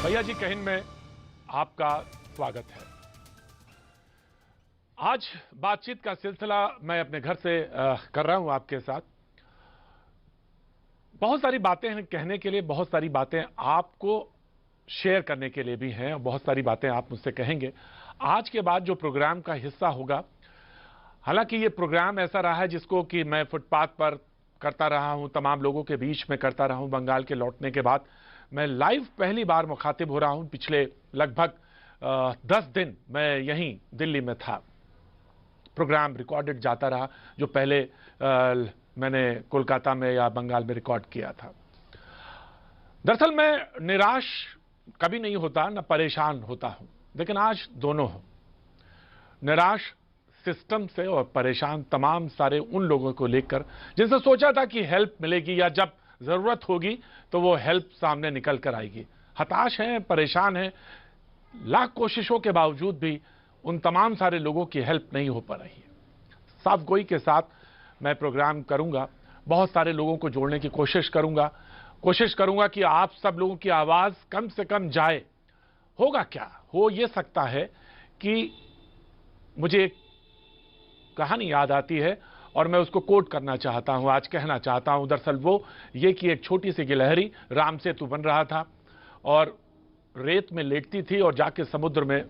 भैया जी कहिन में आपका स्वागत है। आज बातचीत का सिलसिला मैं अपने घर से कर रहा हूं आपके साथ। बहुत सारी बातें हैं कहने के लिए, बहुत सारी बातें आपको शेयर करने के लिए भी हैं और बहुत सारी बातें आप मुझसे कहेंगे। आज के बाद जो प्रोग्राम का हिस्सा होगा, हालांकि ये प्रोग्राम ऐसा रहा है जिसको कि मैं फुटपाथ पर करता रहा हूं, तमाम लोगों के बीच में करता रहा हूं। बंगाल के लौटने के बाद मैं लाइव पहली बार मुखातिब हो रहा हूं। पिछले लगभग 10 दिन मैं यहीं दिल्ली में था। प्रोग्राम रिकॉर्डेड जाता रहा जो पहले मैंने कोलकाता में या बंगाल में रिकॉर्ड किया था। दरअसल मैं निराश कभी नहीं होता, न परेशान होता हूं, लेकिन आज दोनों हूं। निराश सिस्टम से और परेशान तमाम सारे उन लोगों को लेकर जिनसे सोचा था कि हेल्प मिलेगी या जब जरूरत होगी तो वो हेल्प सामने निकल कर आएगी। हताश हैं, परेशान हैं, लाख कोशिशों के बावजूद भी उन तमाम सारे लोगों की हेल्प नहीं हो पा रही है। साफ गोई के साथ मैं प्रोग्राम करूंगा, बहुत सारे लोगों को जोड़ने की कोशिश करूंगा कि आप सब लोगों की आवाज कम से कम जाए। होगा क्या, हो ये सकता है कि मुझे एक कहानी याद आती है और मैं उसको कोट करना चाहता हूं, आज कहना चाहता हूं। दरअसल वो ये कि एक छोटी सी गिलहरी राम सेतु बन रहा था और रेत में लेटती थी और जाके समुद्र में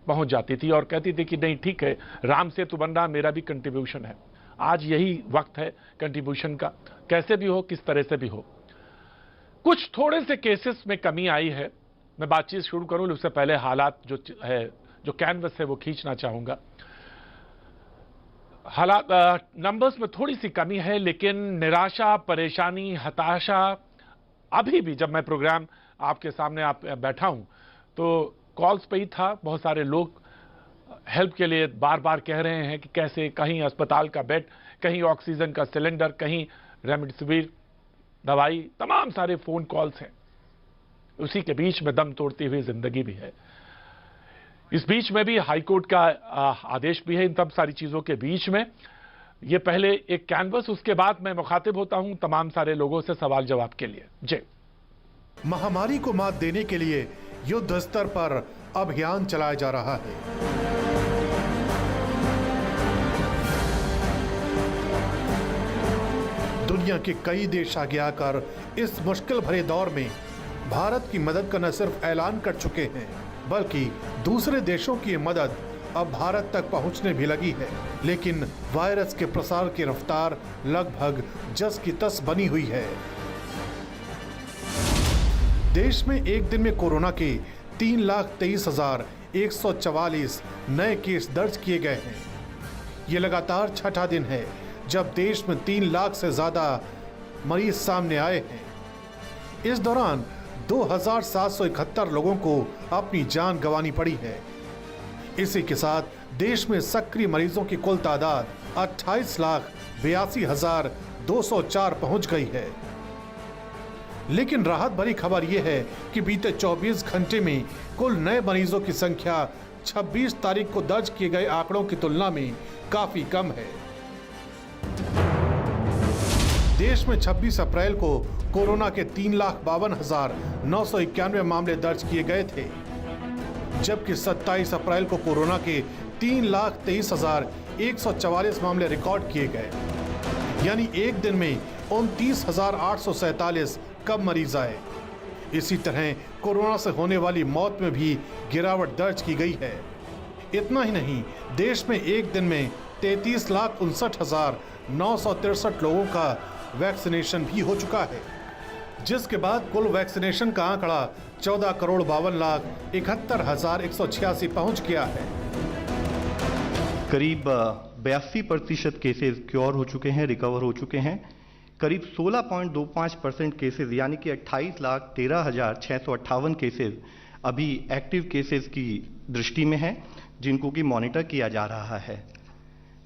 पहुंच जाती थी और कहती थी कि नहीं ठीक है, राम सेतु बन रहा, मेरा भी कंट्रीब्यूशन है। आज यही वक्त है कंट्रीब्यूशन का, कैसे भी हो, किस तरह से भी हो। कुछ थोड़े से केसेस में कमी आई है। मैं बातचीत शुरू करूं उससे पहले हालात जो कैनवस है वो खींचना चाहूंगा। हालात नंबर्स में थोड़ी सी कमी है, लेकिन निराशा, परेशानी, हताशा अभी भी, जब मैं प्रोग्राम आपके सामने आप बैठा हूं तो कॉल्स पे ही था। बहुत सारे लोग हेल्प के लिए बार बार कह रहे हैं कि कैसे, कहीं अस्पताल का बेड, कहीं ऑक्सीजन का सिलेंडर, कहीं रेमडेसिविर दवाई, तमाम सारे फोन कॉल्स हैं। उसी के बीच में दम तोड़ती हुई जिंदगी भी है। इस बीच में भी हाईकोर्ट का आदेश भी है। इन तब सारी चीजों के बीच में ये पहले एक कैनवस, उसके बाद मैं मुखातिब होता हूं तमाम सारे लोगों से सवाल जवाब के लिए। जी, महामारी को मात देने के लिए युद्ध स्तर पर अभियान चलाया जा रहा है। दुनिया के कई देश आगे आकर इस मुश्किल भरे दौर में भारत की मदद का न सिर्फ ऐलान कर चुके हैं, बल्कि दूसरे देशों की मदद अब भारत तक पहुंचने भी लगी है। लेकिन वायरस के प्रसार की रफ्तार लगभग जस की तस बनी हुई है। देश में एक दिन में कोरोना के 3,23,144 नए केस दर्ज किए गए हैं। ये लगातार छठा दिन है जब देश में 3 लाख से ज्यादा मरीज सामने आए हैं। इस दौरान 2,771 लोगों को अपनी जान गंवानी पड़ी है। इसी के साथ देश में सक्रिय मरीजों की कुल तादाद 28,82,204 पहुंच गई है। लेकिन राहत भरी खबर यह है कि बीते 24 घंटे में कुल नए मरीजों की संख्या 26 तारीख को दर्ज किए गए आंकड़ों की तुलना में काफी कम है। देश में 26 अप्रैल को कोरोना के 3,52,991 मामले दर्ज किए गए थे, जबकि 27 अप्रैल को कोरोना के 3,23,144 मामले रिकॉर्ड किए गए। यानी एक दिन में 29,847 कम मरीज आए। इसी तरह कोरोना से होने वाली मौत में भी गिरावट दर्ज की गई है। इतना ही नहीं, देश में एक दिन में 33,59,963 लोगों का वैक्सीनेशन भी हो चुका है, जिसके बाद कुल वैक्सीनेशन का आंकड़ा 14,52,71,186 पहुंच गया है। करीब 82% केसेस क्योर हो चुके हैं, रिकवर हो चुके हैं। करीब 16.25% केसेस यानी कि 28,13,658 केसेस अभी एक्टिव केसेस की दृष्टि में हैं, जिनको कि मॉनिटर किया जा रहा है।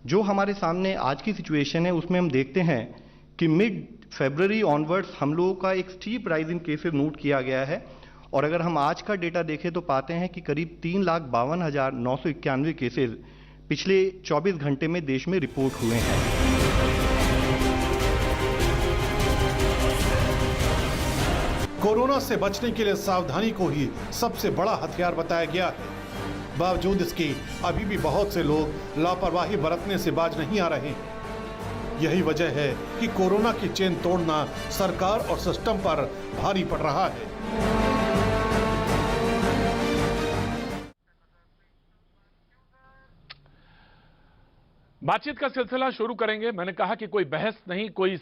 जो हमारे सामने आज की सिचुएशन है उसमें हम देखते हैं कि मिड फरवरी ऑनवर्ड्स हम लोगों का एक steep rise in cases note किया गया है। और अगर हम आज का डेटा देखें तो पाते हैं कि करीब 3,52,991 केसेस पिछले 24 घंटे में देश में रिपोर्ट हुए हैं। कोरोना से बचने के लिए सावधानी को ही सबसे बड़ा हथियार बताया गया है। बावजूद इसके अभी भी बहुत से लोग लापरवाही बरतने से बाज नहीं आ रहे हैं। यही वजह है कि कोरोना की चेन तोड़ना सरकार और सिस्टम पर भारी पड़ रहा है। बातचीत का सिलसिला शुरू करेंगे। मैंने कहा कि कोई बहस नहीं, कोई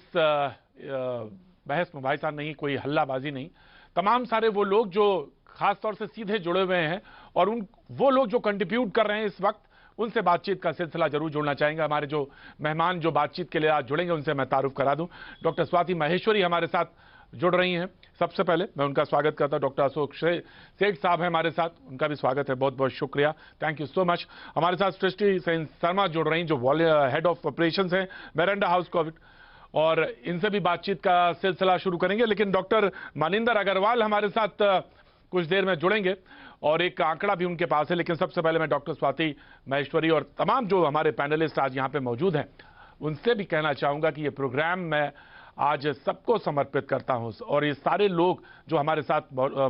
बहस मुबाहिसा नहीं, कोई हल्लाबाजी नहीं। तमाम सारे वो लोग जो खासतौर से सीधे जुड़े हुए हैं और वो लोग जो कंट्रीब्यूट कर रहे हैं इस वक्त, उनसे बातचीत का सिलसिला जरूर जोड़ना चाहेंगे। हमारे जो मेहमान जो बातचीत के लिए आज जुड़ेंगे उनसे मैं तारुफ करा दूं। डॉक्टर स्वाति माहेश्वरी हमारे साथ जुड़ रही हैं। सबसे पहले मैं उनका स्वागत करता हूं। डॉक्टर अशोक सेठ साहब हैं हमारे साथ, उनका भी स्वागत है। बहुत बहुत शुक्रिया, थैंक यू सो मच। हमारे साथ सृष्टि सेन शर्मा जुड़ रही हैं जो हेड ऑफ ऑपरेशंस हैं मेरेंडा हाउस कोविड, और इनसे भी बातचीत का सिलसिला शुरू करेंगे। लेकिन डॉक्टर मानिंदर अग्रवाल हमारे साथ कुछ देर में जुड़ेंगे और एक आंकड़ा भी उनके पास है। लेकिन सबसे पहले मैं डॉक्टर स्वाति माहेश्वरी और तमाम जो हमारे पैनलिस्ट आज यहाँ पे मौजूद हैं उनसे भी कहना चाहूंगा कि ये प्रोग्राम मैं आज सबको समर्पित करता हूं। और ये सारे लोग जो हमारे साथ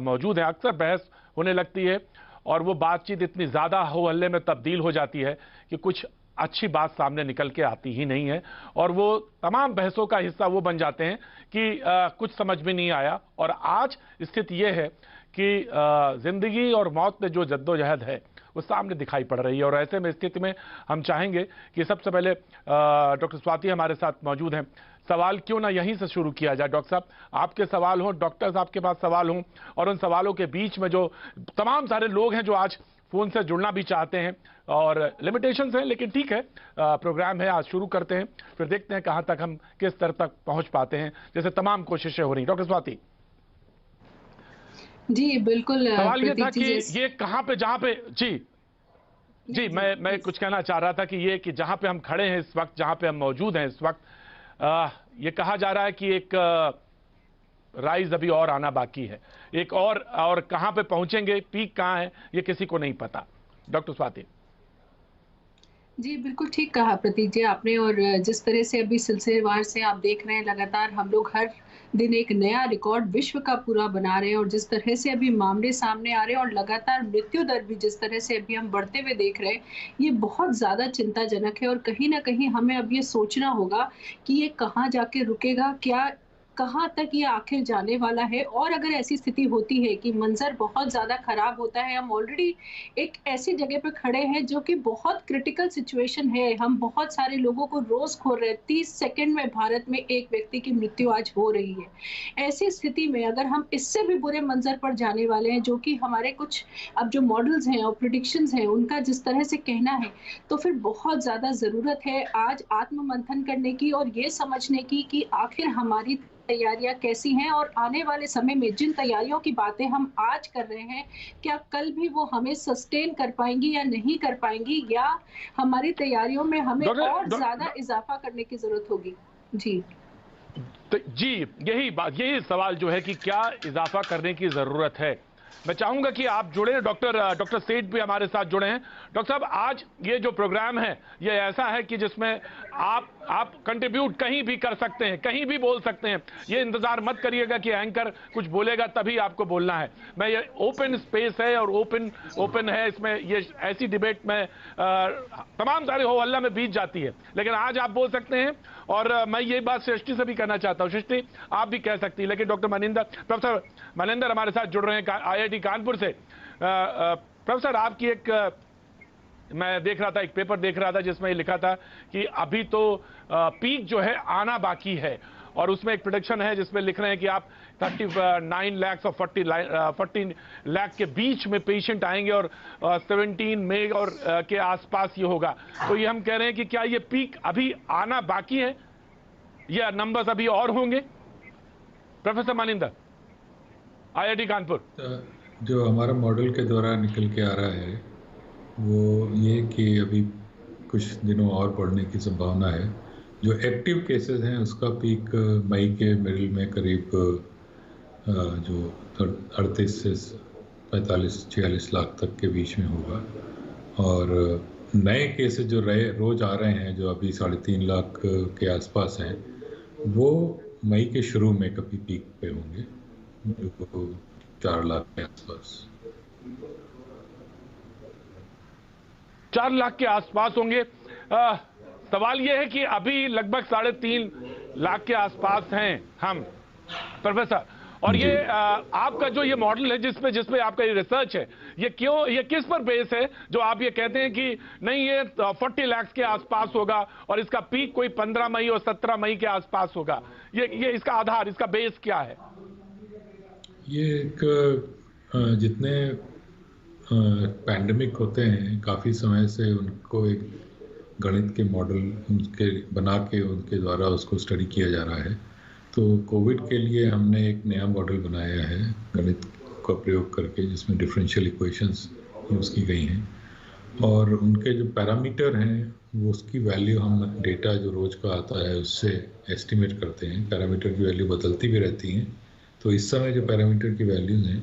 मौजूद हैं, अक्सर बहस होने लगती है और वो बातचीत इतनी ज़्यादा हो हल्ले में तब्दील हो जाती है कि कुछ अच्छी बात सामने निकल के आती ही नहीं है, और वो तमाम बहसों का हिस्सा वो बन जाते हैं कि कुछ समझ में नहीं आया। और आज स्थिति ये है कि जिंदगी और मौत में जो जद्दोजहद है वो सामने दिखाई पड़ रही है। और ऐसे में स्थिति में हम चाहेंगे कि सबसे पहले डॉक्टर स्वाति हमारे साथ मौजूद हैं। सवाल क्यों ना यहीं से शुरू किया जाए। डॉक्टर साहब, आपके सवाल हों, डॉक्टर साहब के पास सवाल हों, और उन सवालों के बीच में जो तमाम सारे लोग हैं जो आज फोन से जुड़ना भी चाहते हैं, और लिमिटेशंस हैं, लेकिन ठीक है, प्रोग्राम है, आज शुरू करते हैं, फिर देखते हैं कहां तक हम किस स्तर तक पहुंच पाते हैं, जैसे तमाम कोशिशें हो रही। डॉक्टर स्वाति जी बिल्कुल। सवाल ये था कि ये कहां पे, जहां पे जी मैं कुछ कहना चाह रहा था कि ये कि जहां पे हम खड़े हैं इस वक्त, जहां पे हम मौजूद हैं इस वक्त, ये कहा जा रहा है कि एक राइज अभी और आना बाकी है, एक और कहां पे पहुंचेंगे, पीक कहां है, ये किसी को नहीं पता। डॉक्टर स्वाति जी बिल्कुल ठीक कहा प्रतीक जी आपने। और जिस तरह से अभी सिलसिलेवार से आप देख रहे हैं, लगातार हम लोग हर दिन एक नया रिकॉर्ड विश्व का पूरा बना रहे हैं, और जिस तरह से अभी मामले सामने आ रहे हैं और लगातार मृत्यु दर भी जिस तरह से अभी हम बढ़ते हुए देख रहे हैं, ये बहुत ज़्यादा चिंताजनक है। और कहीं ना कहीं हमें अब ये सोचना होगा कि ये कहाँ जाके रुकेगा, क्या कहाँ तक ये आखिर जाने वाला है। और अगर ऐसी स्थिति होती है कि मंजर बहुत ज़्यादा खराब होता है, हम ऑलरेडी एक ऐसी जगह पे खड़े हैं जो कि बहुत क्रिटिकल सिचुएशन है, हम बहुत सारे लोगों को रोज खो रहे हैं, 30 सेकंड में भारत में एक व्यक्ति की मृत्यु आज हो रही है। ऐसी स्थिति में अगर हम इससे भी बुरे मंजर पर जाने वाले हैं, जो कि हमारे कुछ अब जो मॉडल्स हैं और प्रिडिक्शंस हैं उनका जिस तरह से कहना है, तो फिर बहुत ज़्यादा ज़रूरत है आज आत्ममंथन करने की और ये समझने की कि आखिर हमारी तैयारियां कैसी हैं, और आने वाले समय में जिन तैयारियों की बातें हम आज कर रहे हैं, क्या कल भी वो हमें सस्टेन कर पाएंगी या नहीं कर पाएंगी, या हमारी तैयारियों में हमें और ज्यादा इजाफा करने की जरूरत होगी। जी यही सवाल जो है कि क्या इजाफा करने की जरूरत है। मैं चाहूंगा कि आप जुड़े, डॉक्टर सेठ भी हमारे साथ जुड़े हैं। डॉक्टर साहब, आज ये जो प्रोग्राम है ये ऐसा है कि जिसमें आप कंट्रीब्यूट कहीं भी कर सकते हैं, कहीं भी बोल सकते हैं। ये इंतजार मत करिएगा कि एंकर कुछ बोलेगा तभी आपको बोलना है। मैं ये ओपन स्पेस है और ओपन है, इसमें ये ऐसी डिबेट में तमाम सारे हो हल्ला में बीत जाती है, लेकिन आज आप बोल सकते हैं। और मैं ये बात सृष्टि से भी कहना चाहता हूँ, सृष्टि आप भी कह सकती है, लेकिन प्रोफेसर मनिंदर हमारे साथ जुड़ रहे हैं IIT कानपुर से। प्रोफेसर, आपकी एक मैं देख रहा था, एक पेपर देख रहा था जिसमें लिखा था कि अभी तो पीक जो है आना बाकी है, और उसमें एक प्रेडिक्शन है जिसमें लिख रहे हैं कि आप 39 लाख और 14 लाख के बीच में पेशेंट आएंगे और 17 मई और के आसपास ये होगा। तो ये हम कह रहे हैं कि क्या ये पीक अभी आना बाकी है या नंबर्स अभी और होंगे? Professor Maninder, IIT Kanpur. जो हमारा मॉडल के द्वारा निकल के आ रहा है वो ये कि अभी कुछ दिनों और बढ़ने की संभावना है। जो एक्टिव केसेस हैं उसका पीक मई के मिडिल में करीब जो 38 से 45-46 लाख तक के बीच में होगा, और नए केसेस जो रोज आ रहे हैं जो अभी 3.5 लाख के आसपास हैं, वो मई के शुरू में कभी पीक पे होंगे, जो 4 लाख के आसपास। 4 लाख के आसपास होंगे। सवाल यह है कि अभी लगभग 3.5 लाख के आसपास हैं हम, प्रोफेसर। और ये आपका जो ये मॉडल है जिसपे आपका ये रिसर्च है, ये किस पर बेस है जो आप ये कहते हैं कि नहीं ये 40 लाख के आसपास होगा और इसका पीक कोई 15 मई और 17 मई के आसपास होगा? ये इसका आधार, इसका बेस क्या है? ये एक जितने पैंडेमिक होते हैं काफ़ी समय से उनको एक गणित के मॉडल उनके बना के उनके द्वारा उसको स्टडी किया जा रहा है। तो कोविड के लिए हमने एक नया मॉडल बनाया है गणित का प्रयोग करके, जिसमें डिफरेंशियल इक्वेशंस यूज़ की गई हैं और उनके जो पैरामीटर हैं वो उसकी वैल्यू हम डेटा जो रोज़ का आता है उससे एस्टिमेट करते हैं। पैरामीटर की वैल्यू बदलती भी रहती हैं, तो इस समय जो पैरामीटर की वैल्यूज़ हैं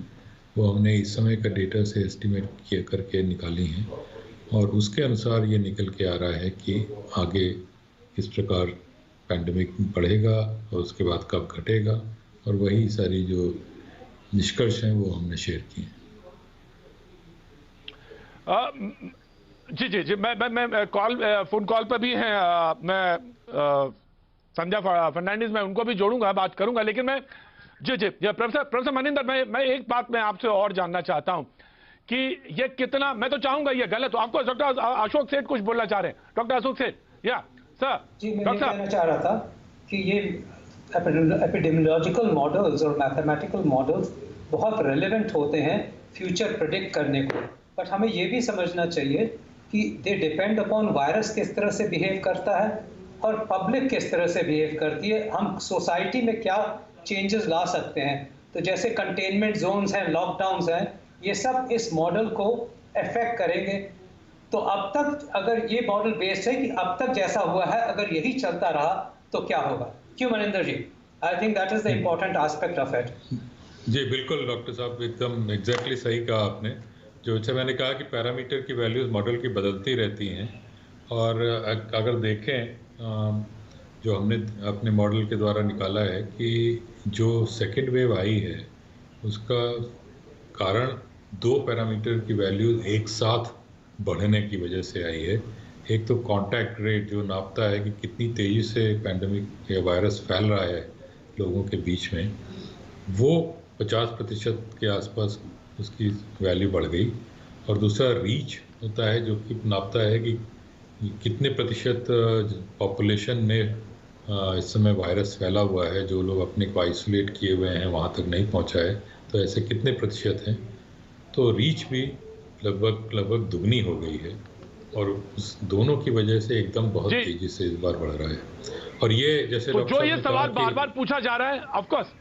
वो हमने इस समय का डेटा से एस्टिमेट किया करके निकाली हैं और उसके अनुसार ये निकल के आ रहा है कि आगे किस प्रकार पैंडेमिक बढ़ेगा और उसके बाद कब घटेगा, और वही सारी जो निष्कर्ष हैं वो हमने शेयर किए हैं। जी, मैं फोन कॉल पर भी हैं। मैं संध्या फर्नांडिस, मैं उनको भी जोड़ूंगा, बात करूंगा, लेकिन मैं प्रोफेसर मनिंदर, मैं एक बात मैं आपसे और जानना चाहता हूं कि ये कितना, मैं तो चाहूंगा ये गलत हो। आपको डॉक्टर अशोक सेठ कुछ बोलना चाह रहे हैं? डॉक्टर अशोक सेठ, या सर? जी, मैं ये कहना चाह रहा था कि ये एपिडेमियोलॉजिकल मॉडल्स और मैथमेटिकल मॉडल्स बहुत रेलेवेंट होते हैं फ्यूचर प्रेडिक्ट करने को, बट हमें ये भी समझना चाहिए कि दे डिपेंड अपॉन वायरस किस तरह से बिहेव करता है और पब्लिक किस तरह से बिहेव करती है, हम सोसाइटी में क्या चेंजेस ला सकते हैं। तो जैसे कंटेनमेंट जोन्स हैं, लॉकडाउन्स हैं, ये सब इस मॉडल को अफेक्ट करेंगे। तो अब तक अगर ये मॉडल बेस्ड है कि अब तक जैसा हुआ है अगर यही चलता रहा तो क्या होगा? क्यों Maninder ji? I think that is the important aspect of it. जी बिल्कुल डॉक्टर साहब, एकदम एग्जैक्टली सही कहा आपने। जो अच्छा मैंने कहा कि पैरामीटर की वैल्यूज मॉडल की बदलती रहती हैं और अगर देखें जो हमने अपने मॉडल के द्वारा निकाला है कि जो सेकेंड वेव आई है उसका कारण 2 पैरामीटर की वैल्यूज एक साथ बढ़ने की वजह से आई है। एक तो कांटेक्ट रेट जो नापता है कि कितनी तेज़ी से पैंडेमिक या वायरस फैल रहा है लोगों के बीच में, वो 50% के आसपास उसकी वैल्यू बढ़ गई। और दूसरा रीच होता है जो कि नापता है कि कितने प्रतिशत पॉपुलेशन में इस समय वायरस फैला हुआ है, जो लोग अपने को आइसोलेट किए हुए हैं वहाँ तक नहीं पहुँचा है, तो ऐसे कितने प्रतिशत हैं। तो रीच भी लगभग दुगनी हो गई है और उस दोनों की वजह से एकदम बहुत तेजी से इस बार बढ़ रहा है। और ये जैसे तो जो ये सवाल बार-बार पूछा जा रहा है, ऑफ कोर्स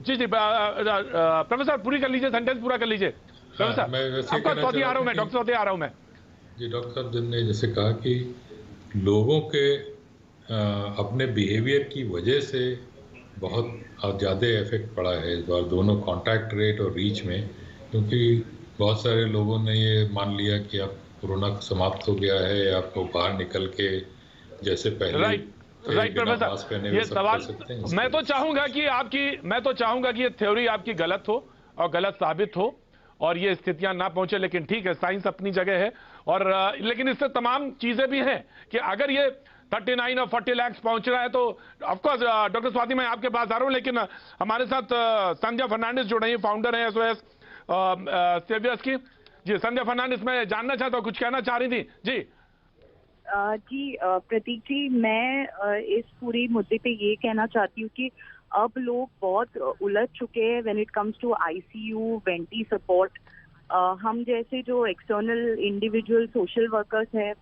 जी प्रोफेसर पूरी कर लीजिए, सेंटेंस पूरा कर लीजिए प्रोफेसर। मैं वैसे कहना चाह रहा हूं मैं डॉक्टर साहब आ रहा हूं मैं। जी डॉक्टर साहब ने जैसे कहा कि लोगों के अपने बिहेवियर की वजह से बहुत ज़्यादा इफेक्ट पड़ा है इस बार दोनों कांटेक्ट रेट और रीच में, क्योंकि बहुत सारे लोगों ने ये मान लिया कि अब कोरोना समाप्त हो गया है, आपको बाहर निकल के जैसे पहले राइट प्रोफेसर, ये सवाल मैं तो चाहूंगा कि ये थ्योरी आपकी गलत हो और गलत साबित हो और ये स्थितियां ना पहुंचे, लेकिन ठीक है, साइंस अपनी जगह है। और लेकिन इससे तमाम चीजें भी हैं कि अगर ये 39 और 40 लाख पहुंच रहा है तो ऑफकोर्स डॉक्टर स्वाति मैं आपके पास आ रहा हूं, लेकिन हमारे साथ संध्या फर्नांडिस जुड़ रही है, फाउंडर है एसओएस सेवियर्स की। जी संध्या फर्नांडिस, मैं जानना चाहता हूं, कुछ कहना चाह रही थी? जी प्रतीक जी, मैं इस पूरी मुद्दे पे ये कहना चाहती हूँ कि अब लोग बहुत उलझ चुके हैं when it comes to ICU venti support. हम जैसे जो एक्सटर्नल इंडिविजुअल सोशल वर्कर्स हैं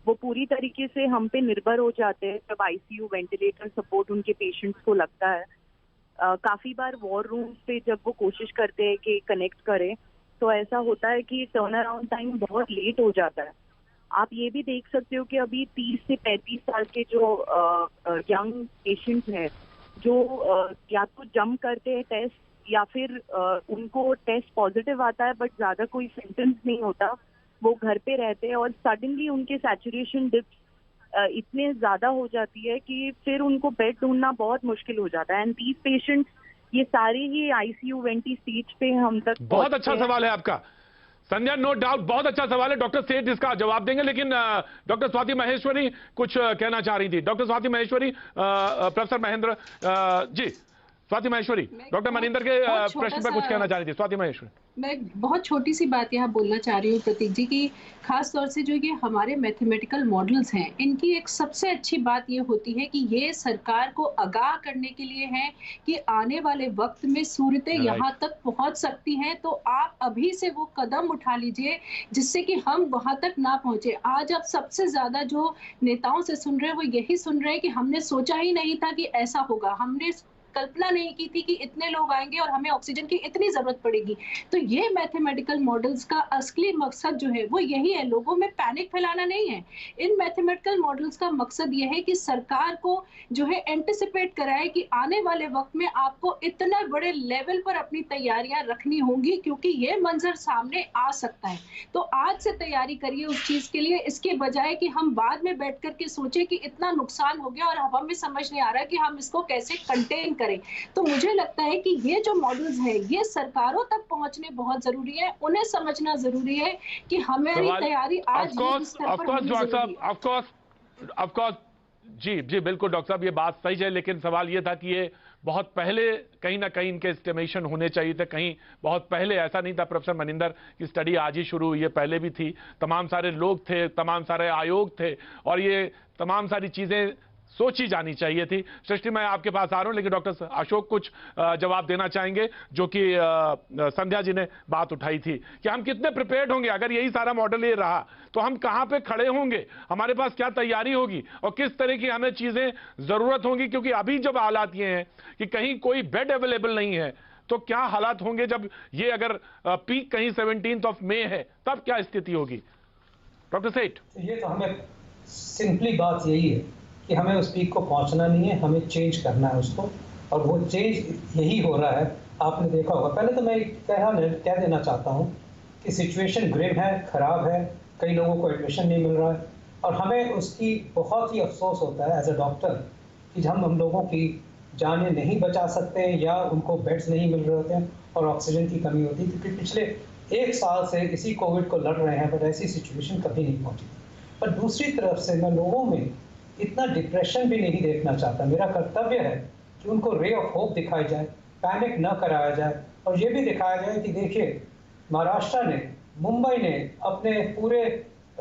वो पूरी तरीके से हम पे निर्भर हो जाते हैं जब आईसीयू वेंटिलेटर सपोर्ट उनके पेशेंट्स को लगता है। काफ़ी बार वॉर रूम्स पे जब वो कोशिश करते हैं कि कनेक्ट करें तो ऐसा होता है कि टर्न अराउंड टाइम बहुत लेट हो जाता है। आप ये भी देख सकते हो कि अभी 30 से 35 साल के जो यंग पेशेंट्स हैं जो या तो जंप करते हैं टेस्ट या फिर उनको टेस्ट पॉजिटिव आता है बट ज़्यादा कोई सिम्टम्स नहीं होता, वो घर पे रहते हैं और सडनली उनके सैचुरेशन डिप्स इतने ज़्यादा हो जाती है कि फिर उनको बेड ढूंढना बहुत मुश्किल हो जाता है। एंड दीज पेशेंट्स ये सारी ही ICU वेंटी सीट पे हम तक बहुत अच्छा सवाल है आपका संध्या, नो डाउट, बहुत अच्छा सवाल है। डॉक्टर सेठ इसका जवाब देंगे, लेकिन डॉक्टर स्वाति महेश्वरी कुछ कहना चाह रही थी। Doctor Swati Maheshwari, professor Mahendra ji, Swati Maheshwari doctor Maninder के प्रश्न पर कुछ कहना चाह रही थी। स्वाति महेश्वरी, मैं बहुत छोटी सी बात यहाँ बोलना चाह रही हूँ प्रतीक जी की, खास तौर से जो ये हमारे मैथमेटिकल मॉडल्स हैं, इनकी एक सबसे अच्छी बात ये होती है कि ये सरकार को आगाह करने के लिए है कि आने वाले वक्त में सूरतें यहाँ तक पहुँच सकती हैं, तो आप अभी से वो कदम उठा लीजिए जिससे कि हम वहाँ तक ना पहुँचे। आज आप सबसे ज्यादा जो नेताओं से सुन रहे हैं वो यही सुन रहे हैं कि हमने सोचा ही नहीं था कि ऐसा होगा, हमने कल्पना नहीं की थी कि इतने लोग आएंगे और हमें ऑक्सीजन की इतनी जरूरत पड़ेगी। तो ये मैथमेटिकल मॉडल्स का असली मकसद जो है वो यही है, लोगों में पैनिक फैलाना नहीं है। इन मैथमेटिकल मॉडल्स का मकसद ये है कि सरकार को जो है एंटिसिपेट कराए कि आने वाले वक्त में आपको इतने बड़े लेवल पर अपनी तैयारियां रखनी होंगी, क्योंकि ये मंजर सामने आ सकता है। तो आज से तैयारी करिए उस चीज के लिए, इसके बजाय कि हम बाद में बैठ करके सोचे कि इतना नुकसान हो गया और अब हमें समझ नहीं आ रहा कि हम इसको कैसे कंटेन करें। तो मुझे लगता है कि ये जो मॉडल्स हैं ये सरकारों तक पहुंचने बहुत जरूरी है, उन्हें समझना जरूरी है कि हमारी तैयारी आज जी बिल्कुल डॉक्टर साहब, ये बात सही है, लेकिन सवाल ये था कि ये बहुत पहले कहीं ना कहीं इनके एस्टिमेशन होने चाहिए थे, कहीं बहुत पहले। ऐसा नहीं था प्रोफेसर मनिंदर की स्टडी आज ही शुरू हुई है, पहले भी थी, तमाम सारे लोग थे, तमाम सारे आयोग थे, और ये तमाम सारी चीजें सोची जानी चाहिए थी। सृष्टि, मैं आपके पास आ रहा हूं, लेकिन डॉक्टर अशोक कुछ जवाब देना चाहेंगे, जो कि संध्या जी ने बात उठाई थी कि हम कितने प्रिपेयर्ड होंगे अगर यही सारा मॉडल ये रहा, तो हम कहां पे खड़े होंगे, हमारे पास क्या तैयारी होगी और किस तरह की हमें चीजें जरूरत होंगी। क्योंकि अभी जब हालात ये हैं कि कहीं कोई बेड अवेलेबल नहीं है, तो क्या हालात होंगे जब ये अगर पीक कहीं 17 मई है, तब क्या स्थिति होगी। डॉक्टर सेठ, ये तो हमें सिंपली बात यही है कि हमें उस पीक को पहुंचना नहीं है, हमें चेंज करना है उसको, और वो चेंज यही हो रहा है। आपने देखा होगा, पहले तो मैं कह देना चाहता हूं कि सिचुएशन ग्रिम है, खराब है, कई लोगों को एडमिशन नहीं मिल रहा है, और हमें उसकी बहुत ही अफसोस होता है एज अ डॉक्टर कि हम लोगों की जानें नहीं बचा सकते हैं या उनको बेड्स नहीं मिल रहे होते हैं और ऑक्सीजन की कमी होती है, क्योंकि पिछले 1 साल से इसी कोविड को लड़ रहे हैं, पर ऐसी सिचुएशन कभी नहीं पहुंची। पर दूसरी तरफ से मैं लोगों में इतना डिप्रेशन भी नहीं देखना चाहता। मेरा कर्तव्य है कि उनको रे ऑफ होप दिखाई जाए, पैनिक न कराया जाए, और ये भी दिखाया जाए कि देखिए महाराष्ट्र ने, मुंबई ने अपने पूरे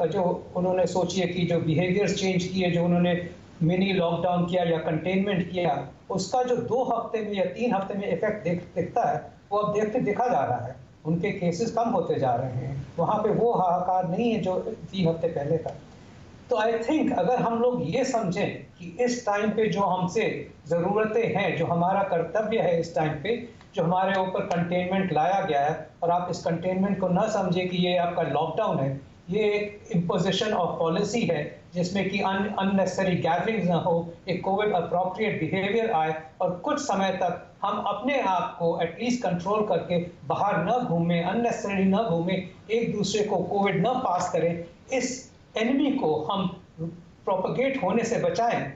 जो उन्होंने सोचिए कि जो बिहेवियर्स चेंज किए, जो उन्होंने मिनी लॉकडाउन किया या कंटेनमेंट किया, उसका जो 2 हफ्ते में या 3 हफ्ते में इफेक्ट दिखता है, वो अब दिखा जा रहा है। उनके केसेस कम होते जा रहे हैं, वहाँ पे वो हाहाकार नहीं है जो 3 हफ्ते पहले था। तो आई थिंक अगर हम लोग ये समझें कि इस टाइम पे जो हमसे ज़रूरतें हैं, जो हमारा कर्तव्य है इस टाइम पे, जो हमारे ऊपर कंटेनमेंट लाया गया है, और आप इस कंटेनमेंट को ना समझे कि ये आपका लॉकडाउन है, ये एक इम्पोजिशन ऑफ पॉलिसी है जिसमें कि अननेसेसरी गैदरिंग्स ना हो, एक कोविड अप्रोप्रिएट बिहेवियर आए, और कुछ समय तक हम अपने आप को एटलीस्ट कंट्रोल करके बाहर न घूमें, अननेसेसरी न घूमें, एक दूसरे को कोविड न पास करें, इस एनिमी को हम प्रोपगेट होने से बचाएं,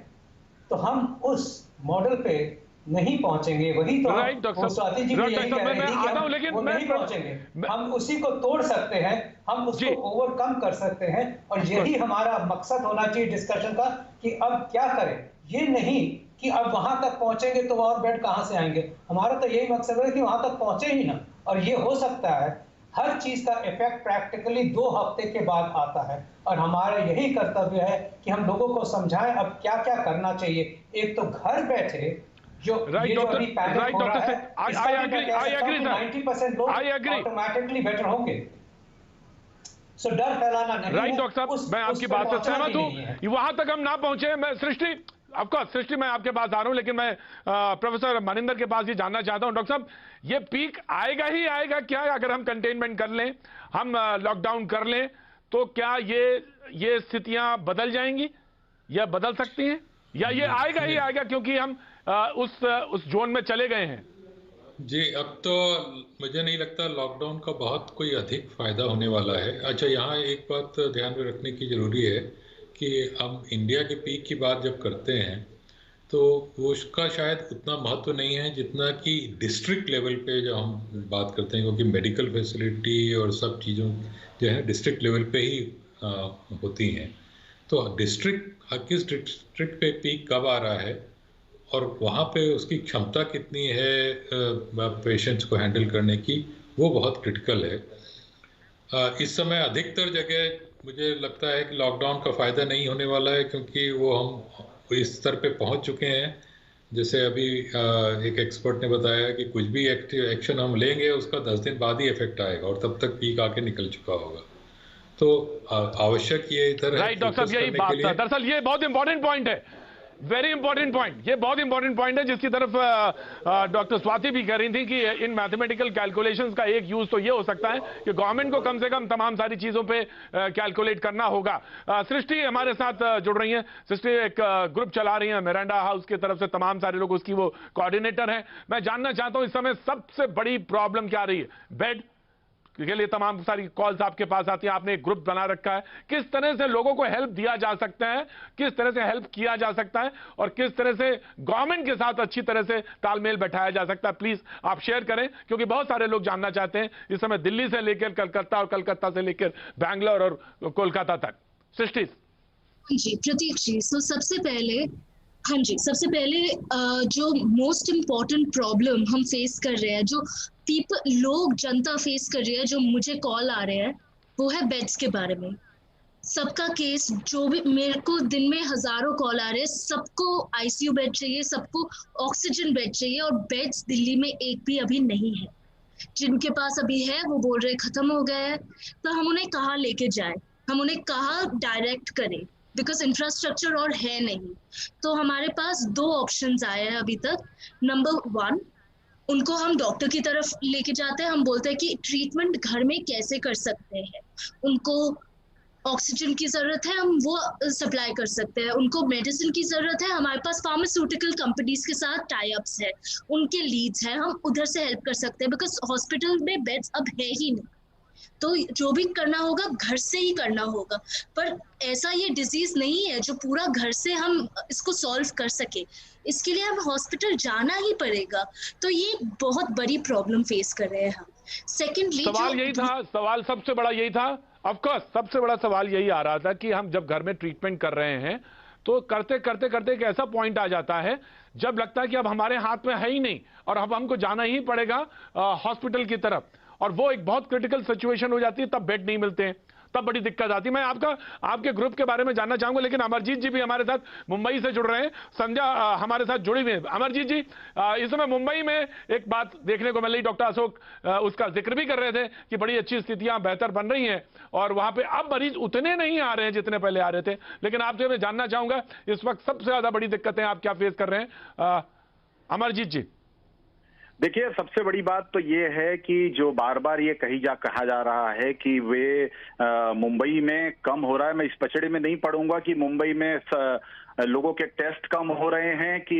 तो हम उस मॉडल पे नहीं पहुंचेंगे। वही तो स्वाति जी भी यही कह रहे हैं कि हम नहीं पहुंचेंगे, हम उसी को तोड़ सकते हैं, हम उसको ओवरकम कर सकते हैं, और यही हमारा मकसद होना चाहिए डिस्कशन का कि अब क्या करें। ये नहीं कि अब वहां तक पहुंचेंगे तो और बेड कहां से आएंगे। हमारा तो यही मकसद है कि वहां तक पहुंचे ही ना, और ये हो सकता है हर चीज का इफेक्ट प्रैक्टिकली 2 हफ्ते के बाद आता है, और हमारा यही कर्तव्य है कि हम लोगों को समझाएं अब क्या क्या करना चाहिए। एक तो घर बैठे जो ये जो अभी पैनिक हो रहा है, 90% लोग ऑटोमेटिकली बेटर होंगे। सो डर फैलाना नहीं। राइट डॉक्टर साहब, मैं आपकी बात से सहमत हूं, वहां तक हम ना पहुंचे। मैं सृष्टि, ऑफकोर्स सृष्टि, मैं आपके पास आ रहा हूं, लेकिन मैं प्रोफेसर मनिंदर के पास ही जानना चाहता हूं। डॉक्टर साहब, ये पीक आएगा ही आएगा क्या? अगर हम कंटेनमेंट कर लें, हम लॉकडाउन कर लें, तो क्या ये स्थितियां बदल जाएंगी या बदल सकती हैं, या ये आएगा ही आएगा क्योंकि हम उस जोन में चले गए हैं? जी, अब तो मुझे नहीं लगता लॉकडाउन का बहुत कोई अधिक फायदा होने वाला है। अच्छा, यहाँ एक बात ध्यान में रखने की जरूरी है कि हम इंडिया के पीक की बात जब करते हैं तो वो उसका शायद उतना महत्व नहीं है जितना कि डिस्ट्रिक्ट लेवल पे जो हम बात करते हैं, क्योंकि मेडिकल फैसिलिटी और सब चीज़ों जो है डिस्ट्रिक्ट लेवल पे ही होती हैं। तो किस डिस्ट्रिक्ट पे पीक कब आ रहा है और वहाँ पे उसकी क्षमता कितनी है पेशेंट्स को हैंडल करने की, वो बहुत क्रिटिकल है। इस समय अधिकतर जगह मुझे लगता है कि लॉकडाउन का फ़ायदा नहीं होने वाला है, क्योंकि वो हम इस स्तर पे पहुंच चुके हैं। जैसे अभी एक एक्सपर्ट ने बताया कि कुछ भी एक्शन हम लेंगे उसका 10 दिन बाद ही इफेक्ट आएगा और तब तक पीक आके निकल चुका होगा। तो आवश्यक ये इधर राइट डॉक्टर साहब, यही बात है। दरअसल ये बहुत इंपॉर्टेंट पॉइंट है, वेरी इंपॉर्टेंट पॉइंट, ये बहुत इंपॉर्टेंट पॉइंट है जिसकी तरफ डॉक्टर स्वाति भी कह रही थी कि इन मैथमेटिकल कैलकुलेशंस का एक यूज तो ये हो सकता है कि गवर्नमेंट को कम से कम तमाम सारी चीजों पे कैलकुलेट करना होगा। सृष्टि हमारे साथ जुड़ रही हैं। सृष्टि एक ग्रुप चला रही हैं मिरांडा हाउस की तरफ से, तमाम सारे लोग उसकी वो कोऑर्डिनेटर हैं। मैं जानना चाहता हूं इस समय सबसे बड़ी प्रॉब्लम क्या रही है? बेड के लिए तमाम सारी कॉल्स आपके पास आती हैं, आपने एक ग्रुप बना रखा है। किस तरह से लोगों को हेल्प दिया जा सकता है, किस तरह से हेल्प किया जा सकता है और किस तरह से गवर्नमेंट के साथ अच्छी तरह से तालमेल बैठाया जा सकता है, प्लीज आप शेयर करें, क्योंकि बहुत सारे लोग जानना चाहते हैं इस समय दिल्ली से लेकर कलकत्ता और कलकत्ता से लेकर बैंगलोर और कोलकाता तक। सृष्टि जी, प्रतीक जी, सबसे पहले हाँ जी, सबसे पहले जो मोस्ट इम्पॉर्टेंट प्रॉब्लम हम फेस कर रहे हैं, जो लोग जनता फेस कर रही है, जो मुझे कॉल आ रहे हैं, वो है बेड्स के बारे में। सबका केस, जो भी मेरे को दिन में हजारों कॉल आ रहे हैं, सबको आईसीयू बेड चाहिए, सबको ऑक्सीजन बेड चाहिए और बेड्स दिल्ली में एक भी अभी नहीं है। जिनके पास अभी है वो बोल रहे खत्म हो गया है। तो हम उन्हें कहाँ लेके जाए, हम उन्हें कहाँ डायरेक्ट करें, बिकॉज इंफ्रास्ट्रक्चर और है नहीं। तो हमारे पास दो ऑप्शंस आए हैं अभी तक। नंबर 1, उनको हम डॉक्टर की तरफ लेके जाते हैं, हम बोलते हैं कि ट्रीटमेंट घर में कैसे कर सकते हैं। उनको ऑक्सीजन की जरूरत है, हम वो सप्लाई कर सकते हैं। उनको मेडिसिन की जरूरत है, हमारे पास फार्मास्यूटिकल कंपनीज के साथ टाई अप्स है, उनके लीड्स हैं, हम उधर से हेल्प कर सकते हैं, बिकॉज हॉस्पिटल में बेड्स अब है ही नहीं। तो जो भी करना होगा घर से ही करना होगा। पर ऐसा ये डिजीज नहीं है जो पूरा घर से हम इसको सॉल्व कर सके, इसके लिए हम हॉस्पिटल जाना ही पड़ेगा। तो ये बहुत बड़ी प्रॉब्लम फेस कर रहे हैं हम। सेकेंडली सवाल यही था, सवाल सबसे बड़ा यही था, ऑफ कोर्स सबसे बड़ा सवाल यही आ रहा था कि हम जब घर में ट्रीटमेंट कर रहे हैं तो करते करते करते एक ऐसा पॉइंट आ जाता है जब लगता है कि अब हमारे हाथ में है ही नहीं और अब हमको जाना ही पड़ेगा हॉस्पिटल की तरफ, और वो एक बहुत क्रिटिकल सिचुएशन हो जाती है, तब बेड नहीं मिलते हैं, तब बड़ी दिक्कत आती है। मैं आपके ग्रुप के बारे में जानना चाहूंगा, लेकिन अमरजीत जी भी हमारे साथ मुंबई से जुड़ रहे हैं, संध्या हमारे साथ जुड़ी हुई है। अमरजीत जी, इस समय मुंबई में एक बात देखने को मिल रही, डॉक्टर अशोक उसका जिक्र भी कर रहे थे कि बड़ी अच्छी स्थितियां बेहतर बन रही हैं और वहां पे अब मरीज उतने नहीं आ रहे हैं जितने पहले आ रहे थे। लेकिन आपसे मैं जानना चाहूंगा इस वक्त सबसे ज्यादा बड़ी दिक्कतें आप क्या फेस कर रहे हैं, अमरजीत जी? देखिए, सबसे बड़ी बात तो ये है कि जो बार बार ये कहा जा रहा है कि वे मुंबई में कम हो रहा है। मैं इस पचड़े में नहीं पड़ूंगा कि मुंबई में लोगों के टेस्ट कम हो रहे हैं कि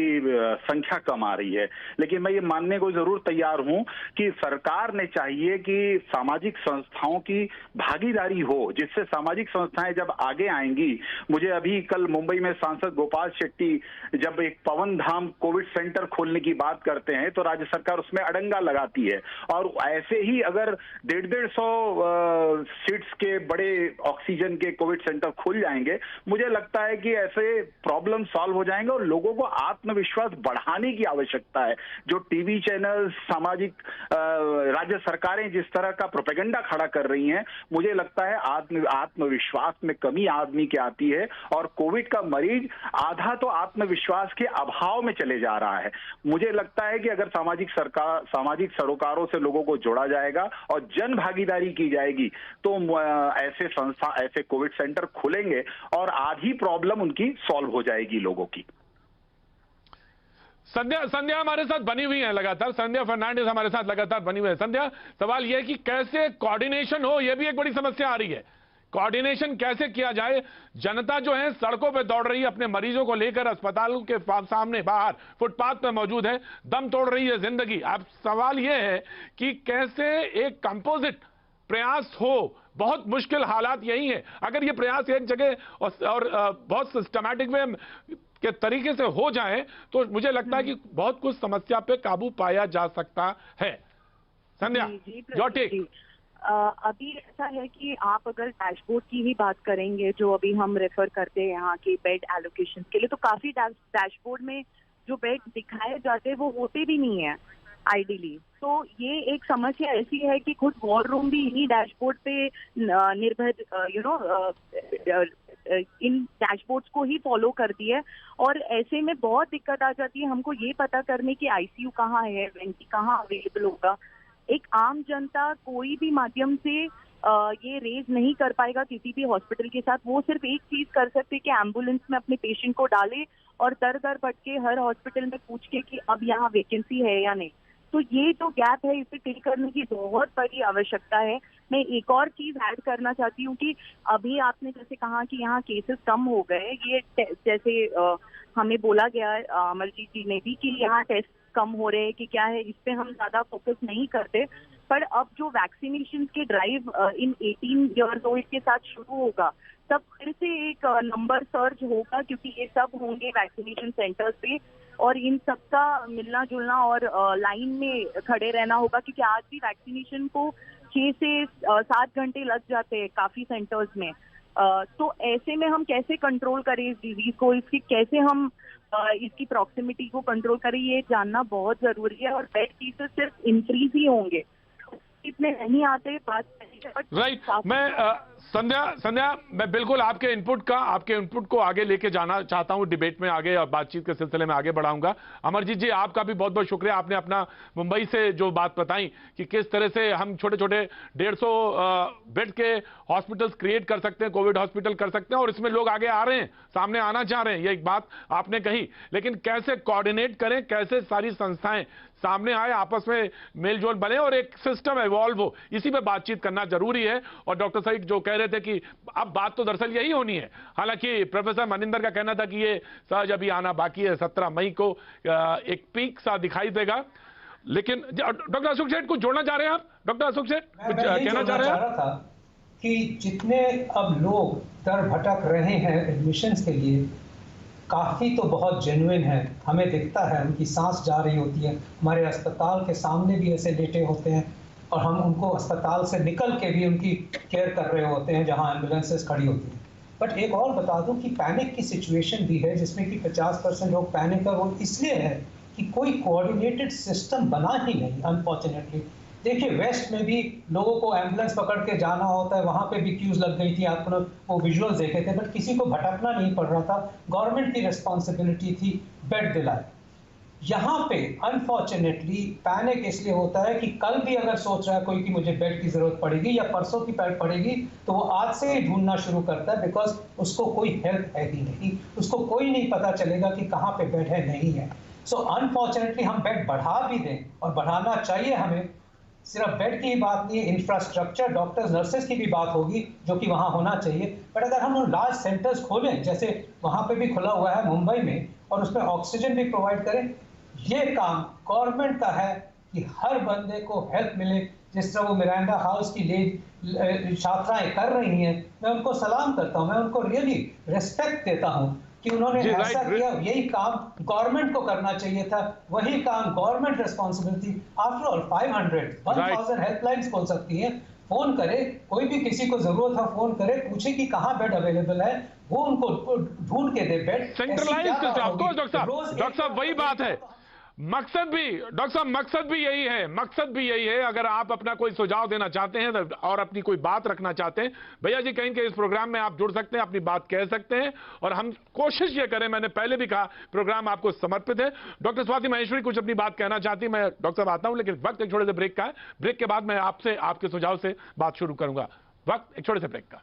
संख्या कम आ रही है, लेकिन मैं ये मानने को जरूर तैयार हूं कि सरकार ने चाहिए कि सामाजिक संस्थाओं की भागीदारी हो, जिससे सामाजिक संस्थाएं जब आगे आएंगी। मुझे अभी कल मुंबई में सांसद गोपाल शेट्टी जब एक पवन धाम कोविड सेंटर खोलने की बात करते हैं तो राज्य सरकार उसमें अड़ंगा लगाती है, और ऐसे ही अगर 150 सीट्स के बड़े ऑक्सीजन के कोविड सेंटर खुल जाएंगे, मुझे लगता है कि ऐसे प्रॉब्लम सॉल्व हो जाएंगे और लोगों को आत्मविश्वास बढ़ाने की आवश्यकता है। जो टीवी चैनल, सामाजिक राज्य सरकारें जिस तरह का प्रोपेगेंडा खड़ा कर रही हैं, मुझे लगता है आत्मविश्वास में कमी आदमी की आती है और कोविड का मरीज आधा तो आत्मविश्वास के अभाव में चले जा रहा है। मुझे लगता है कि अगर सामाजिक सरोकारों से लोगों को जोड़ा जाएगा और जन भागीदारी की जाएगी तो ऐसे संस्था, ऐसे कोविड सेंटर खुलेंगे और आधी प्रॉब्लम उनकी सॉल्व हो जाएगी लोगों की। संध्या हमारे साथ बनी हुई है लगातार, संध्या फर्नांडिस हमारे साथ लगातार बनी हुई है। संध्या, सवाल यह है कि कैसे कोऑर्डिनेशन हो, यह भी एक बड़ी समस्या आ रही है। कोऑर्डिनेशन कैसे किया जाए? जनता जो है सड़कों पे दौड़ रही है, अपने मरीजों को लेकर अस्पतालों के सामने बाहर फुटपाथ पे मौजूद है, दम तोड़ रही है जिंदगी। अब सवाल यह है कि कैसे एक कंपोजिट प्रयास हो। बहुत मुश्किल हालात यही है। अगर ये प्रयास एक जगह और बहुत सिस्टमैटिक में के तरीके से हो जाए तो मुझे लगता है कि बहुत कुछ समस्या पे काबू पाया जा सकता है। संध्या, योर टेक। अभी ऐसा है कि आप अगर डैशबोर्ड की ही बात करेंगे, जो अभी हम रेफर करते हैं यहाँ के बेड एलोकेशन के लिए, तो काफी डैशबोर्ड में जो बेड दिखाए जाते हैं वो होते भी नहीं है आइडियली। तो ये एक समस्या ऐसी है कि खुद वॉर रूम भी इन्हीं डैशबोर्ड पे निर्भर इन डैशबोर्ड्स को ही फॉलो करती है, और ऐसे में बहुत दिक्कत आ जाती है हमको ये पता करने की आईसीयू कहाँ है, वेंटी कहाँ अवेलेबल होगा। एक आम जनता कोई भी माध्यम से ये रेज नहीं कर पाएगा किसी भी हॉस्पिटल के साथ। वो सिर्फ एक चीज कर सकते कि एम्बुलेंस में अपने पेशेंट को डाले और दर दर भटके हर हॉस्पिटल में पूछ के कि अब यहाँ वैकेंसी है या नहीं। तो ये जो गैप है इसे फिल करने की बहुत बड़ी आवश्यकता है। मैं एक और चीज ऐड करना चाहती हूँ कि अभी आपने जैसे कहा कि यहाँ केसेस कम हो गए, ये जैसे हमें बोला गया अमरजीत जी ने भी कि यहाँ टेस्ट कम हो रहे हैं कि क्या है, इस पे हम ज्यादा फोकस नहीं करते। पर अब जो वैक्सीनेशन के ड्राइव इन 18 ईयर्स ओल्ड के साथ शुरू होगा, तब फिर से एक नंबर सर्ज होगा, क्योंकि ये सब होंगे वैक्सीनेशन सेंटर्स पे और इन सबका मिलना जुलना और लाइन में खड़े रहना होगा, क्योंकि आज भी वैक्सीनेशन को 6 से 7 घंटे लग जाते हैं काफी सेंटर्स में। तो ऐसे में हम कैसे कंट्रोल करें इस डिजीज को, इसकी कैसे हम इसकी प्रॉक्सिमिटी को कंट्रोल करें, ये जानना बहुत जरूरी है। और बेड केसेस सिर्फ इंक्रीज ही होंगे, इतने नहीं आते बात। राइट, मैं संध्या मैं बिल्कुल आपके इनपुट को आगे लेके जाना चाहता हूं डिबेट में आगे और बातचीत के सिलसिले में आगे बढ़ाऊंगा। अमरजीत जी, आपका भी बहुत बहुत शुक्रिया, आपने अपना मुंबई से जो बात बताई कि किस तरह से हम छोटे छोटे 150 बेड के हॉस्पिटल्स क्रिएट कर सकते हैं, कोविड हॉस्पिटल कर सकते हैं, और इसमें लोग आगे आ रहे हैं, सामने आना चाह रहे हैं, ये एक बात आपने कही। लेकिन कैसे कोऑर्डिनेट करें, कैसे सारी संस्थाएं सामने आए, आपस में मेलजोल बने और एक सिस्टम इवॉल्व हो, इसी पे बातचीत करना जरूरी है। और डॉक्टर सईद जो कह रहे थे कि अब बात तो दरअसल यही होनी है। हालांकि प्रोफेसर मनिंदर का कहना था कि ये सहज अभी आना बाकी है, 17 मई को एक पीक सा दिखाई देगा। लेकिन डॉक्टर अशोक सेठ कुछ जोड़ना चाह रहे हैं आप? डॉक्टर अशोक सेठ कुछ कहना चाह रहे हैं? कि जितने अब लोग दर भटक रहे हैं एडमिशंस के लिए, काफ़ी तो बहुत जेन्युइन है, हमें दिखता है उनकी सांस जा रही होती है, हमारे अस्पताल के सामने भी ऐसे लेटे होते हैं और हम उनको अस्पताल से निकल के भी उनकी केयर कर रहे होते हैं जहां एम्बुलेंसेस खड़ी होती हैं। बट एक और बता दूं कि पैनिक की सिचुएशन भी है जिसमें कि 50% लोग पैनिक है, वो इसलिए है कि कोई कोऑर्डिनेटेड सिस्टम बना ही नहीं अनफॉर्चुनेटली। देखिए वेस्ट में भी लोगों को एम्बुलेंस पकड़ के जाना होता है, वहां पे भी क्यूज लग गई थी, आपने वो विजुअल्स देखे थे, बट किसी को भटकना नहीं पड़ रहा था, गवर्नमेंट की रिस्पॉन्सिबिलिटी थी बेड दिलाए। यहाँ पे अनफॉर्चुनेटली पैनिक इसलिए होता है कि कल भी अगर सोच रहा है कोई कि मुझे बेड की जरूरत पड़ेगी या परसों की बेड पड़ेगी, तो वो आज से ही ढूंढना शुरू करता है, बिकॉज उसको कोई हेल्प है ही नहीं, उसको कोई नहीं पता चलेगा कि कहाँ पे बेड है नहीं है। सो अनफॉर्चुनेटली हम बेड बढ़ा भी दें, और बढ़ाना चाहिए हमें, सिर्फ बेड की ही बात नहीं है, इंफ्रास्ट्रक्चर, डॉक्टर्स, नर्सेस की भी बात होगी जो कि वहाँ होना चाहिए। बट अगर हम लार्ज सेंटर्स खोलें, जैसे वहाँ पे भी खुला हुआ है मुंबई में, और उसमें ऑक्सीजन भी प्रोवाइड करें, ये काम गवर्नमेंट का है कि हर बंदे को हेल्प मिले। जिस तरह वो मिरांडा हाउस की छात्राएं कर रही हैं, मैं उनको सलाम करता हूँ, मैं उनको रियली रिस्पेक्ट देता हूँ कि उन्होंने ऐसा किया। यही काम गवर्नमेंट को करना चाहिए था, वही काम government responsibility. After all 1000 helplines खोल सकती हैं, फोन करे, कोई भी किसी को जरूरत है फोन करे, पूछे कि कहाँ बेड अवेलेबल है, वो उनको ढूंढ के दे बेड। सेंट्रलाइज सिस्टम, डॉक्टर साहब वही बात है, मकसद भी डॉक्टर साहब मकसद भी यही है। अगर आप अपना कोई सुझाव देना चाहते हैं और अपनी कोई बात रखना चाहते हैं, भैया जी कहीं के इस प्रोग्राम में आप जुड़ सकते हैं, अपनी बात कह सकते हैं, और हम कोशिश ये करें, मैंने पहले भी कहा प्रोग्राम आपको समर्पित है। डॉक्टर स्वाति महेश्वरी कुछ अपनी बात कहना चाहती, मैं डॉक्टर साहब आता हूं, लेकिन वक्त एक छोटे से ब्रेक का है। ब्रेक के बाद मैं आपसे आपके सुझाव से बात शुरू करूंगा। वक्त एक छोटे से ब्रेक का।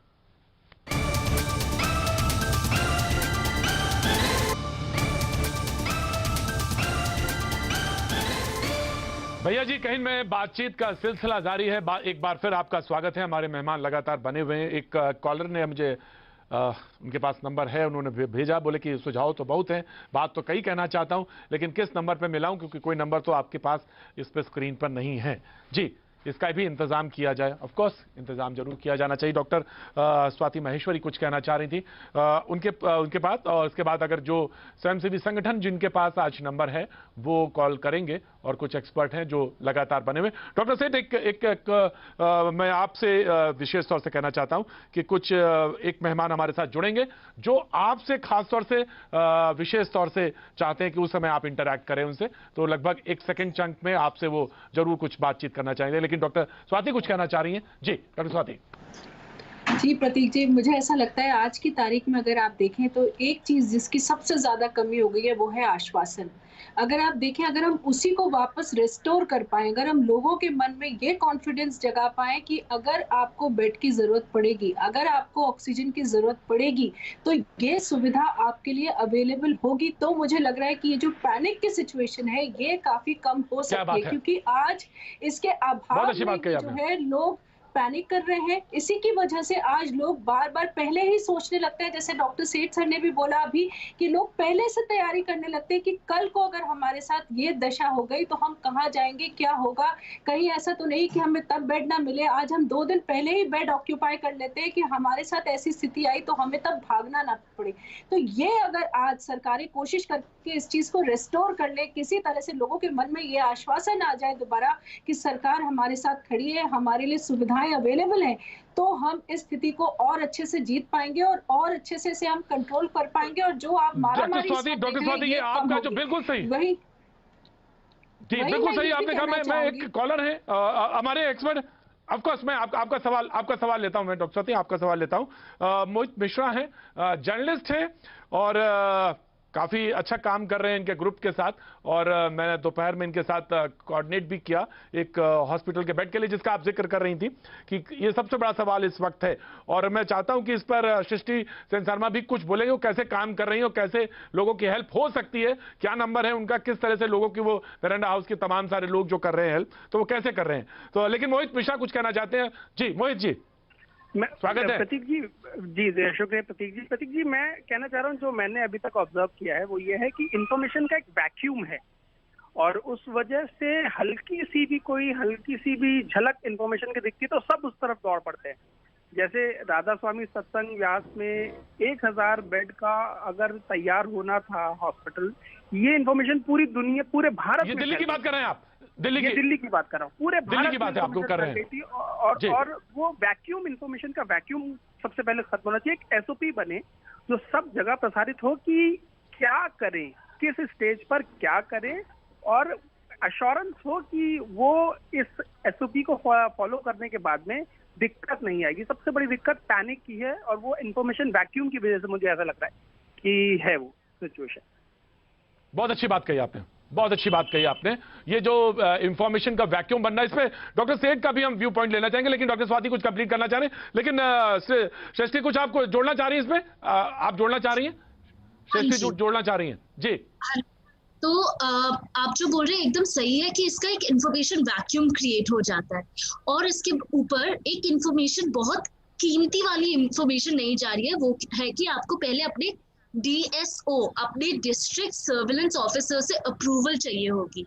भैया जी कहीं में बातचीत का सिलसिला जारी है। एक बार फिर आपका स्वागत है। हमारे मेहमान लगातार बने हुए हैं। एक कॉलर ने मुझे उनके पास नंबर है, उन्होंने भेजा, बोले कि सुझाव तो बहुत हैं, बात तो कई कहना चाहता हूं, लेकिन किस नंबर पे मिलाऊं, क्योंकि कोई नंबर तो आपके पास इस पे स्क्रीन पर नहीं है। जी इसका भी इंतजाम किया जाए। ऑफ कोर्स इंतजाम जरूर किया जाना चाहिए। डॉक्टर स्वाति माहेश्वरी कुछ कहना चाह रही थी उनके बाद, और उसके बाद अगर जो स्वयंसेवी संगठन जिनके पास आज नंबर है वो कॉल करेंगे, और कुछ एक्सपर्ट हैं जो लगातार बने हुए। डॉक्टर सेठ, मैं आपसे विशेष तौर से कहना चाहता हूं कि कुछ एक मेहमान हमारे साथ जुड़ेंगे जो आपसे खास तौर से विशेष तौर से चाहते हैं कि उस समय आप इंटरैक्ट करें उनसे, तो लगभग 1 सेकंड चंक में आपसे वो जरूर कुछ बातचीत करना चाहेंगे। लेकिन डॉक्टर स्वाति कुछ कहना चाह रही हैं। जी डॉक्टर स्वाति। जी प्रतीक जी, मुझे ऐसा लगता है आज की तारीख में अगर आप देखें तो एक चीज जिसकी सबसे ज्यादा कमी हो गई है वो है आश्वासन। अगर आप देखें, अगर हम उसी को वापस रिस्टोर कर पाए, अगर हम लोगों के मन में ये कॉन्फिडेंस जगा पाए कि अगर आपको बेड की जरूरत पड़ेगी, अगर आपको ऑक्सीजन की जरूरत पड़ेगी, तो ये सुविधा आपके लिए अवेलेबल होगी, तो मुझे लग रहा है कि ये जो पैनिक की सिचुएशन है ये काफी कम हो सकती है। क्योंकि आज इसके अभाव में जो है लोग पैनिक कर रहे हैं। इसी की वजह से आज लोग बार बार पहले ही सोचने लगते हैं, जैसे डॉक्टर सेठ सर ने भी बोला अभी, कि लोग पहले से तैयारी करने लगते हैं कि कल को अगर हमारे साथ ये दशा हो गई तो हम कहाँ जाएंगे, क्या होगा। कहीं ऐसा तो नहीं कि हमें तब बेड ना मिले, आज हम 2 दिन पहले ही बेड ऑक्यूपाई कर लेते हैं कि हमारे साथ ऐसी स्थिति आई तो हमें तब भागना ना पड़े। तो ये अगर आज सरकारें कोशिश करके इस चीज को रिस्टोर कर ले, किसी तरह से लोगों के मन में ये आश्वासन आ जाए दोबारा कि सरकार हमारे साथ खड़ी है, हमारे लिए सुविधाएं अवेलेबल है, तो हम इस स्थिति को और अच्छे से जीत पाएंगे और अच्छे से इसे हम कंट्रोल कर पाएंगे। और जो आप मारामारी डॉक्टर स्वाति, ये आपका जो बिल्कुल सही, वही जी बिल्कुल सही आपने कहा। मैं एक कॉलर है हमारे एक्सपर्ट, ऑफ कोर्स मैं आपका सवाल लेता हूं। मैं डॉक्टर स्वाति आपका सवाल लेता हूं। मोहित मिश्रा है, जर्नलिस्ट है और काफी अच्छा काम कर रहे हैं इनके ग्रुप के साथ, और मैंने दोपहर में इनके साथ कोऑर्डिनेट भी किया एक हॉस्पिटल के बेड के लिए जिसका आप जिक्र कर रही थी कि ये सबसे बड़ा सवाल इस वक्त है। और मैं चाहता हूं कि इस पर सृष्टि सेन शर्मा भी कुछ बोलेंगे, वो कैसे काम कर रही है और कैसे लोगों की हेल्प हो सकती है, क्या नंबर है उनका, किस तरह से लोगों की, वो वेरेंडा हाउस के तमाम सारे लोग जो कर रहे हैं हेल्प, तो वो कैसे कर रहे हैं। तो लेकिन मोहित मिश्रा कुछ कहना चाहते हैं। जी मोहित जी, स्वागत है। प्रतीक जी, शुक्रिया प्रतीक जी। प्रतीक जी, मैं कहना चाह रहा हूँ जो मैंने अभी तक ऑब्जर्व किया है वो ये है कि इंफॉर्मेशन का एक वैक्यूम है, और उस वजह से हल्की सी भी झलक इंफॉर्मेशन की दिखती है तो सब उस तरफ दौड़ पड़ते हैं। जैसे राधा स्वामी सत्संग व्यास में 1000 बेड का अगर तैयार होना था हॉस्पिटल, ये इंफॉर्मेशन पूरी दुनिया, पूरे भारत में, दिल्ली की बात कर रहे हैं आप, दिल्ली की बात कर रहा हूँ, पूरे भारत की बात है आपको कर रहे हैं। और वो वैक्यूम, इंफॉर्मेशन का वैक्यूम सबसे पहले खत्म होना चाहिए। एक एसओपी बने जो सब जगह प्रसारित हो कि क्या करें, किस स्टेज पर क्या करें, और अश्योरेंस हो कि वो इस एसओपी को फॉलो करने के बाद में दिक्कत नहीं आएगी। सबसे बड़ी दिक्कत पैनिक की है, और वो इंफॉर्मेशन वैक्यूम की वजह से मुझे ऐसा लग रहा है कि है वो सिचुएशन। बहुत अच्छी बात कही आपने, बहुत अच्छी बात कही आपने। ये जो इंफॉर्मेशन का वैक्यूम बनना है, इस पे डॉक्टर सेठ का भी हम व्यू पॉइंट लेना चाहेंगे, लेकिन डॉक्टर स्वाति कुछ कंप्लीट करना चाह रहे हैं। लेकिन सृष्टि कुछ आपको जोड़ना चाह रही है इसमें, आप जोड़ना चाह रही हैं सृष्टि, जोड़ना चाह रही हैं जी। तो आप जो बोल रहे हैं एकदम सही है कि इसका एक इंफॉर्मेशन वैक्यूम क्रिएट हो जाता है, और इसके ऊपर एक इंफॉर्मेशन, बहुत कीमती वाली इंफॉर्मेशन नहीं जा रही है। वो है कि आपको पहले अपने DSO, अपने डिस्ट्रिक्ट सर्विलेंस ऑफिसर से अप्रूवल चाहिए होगी।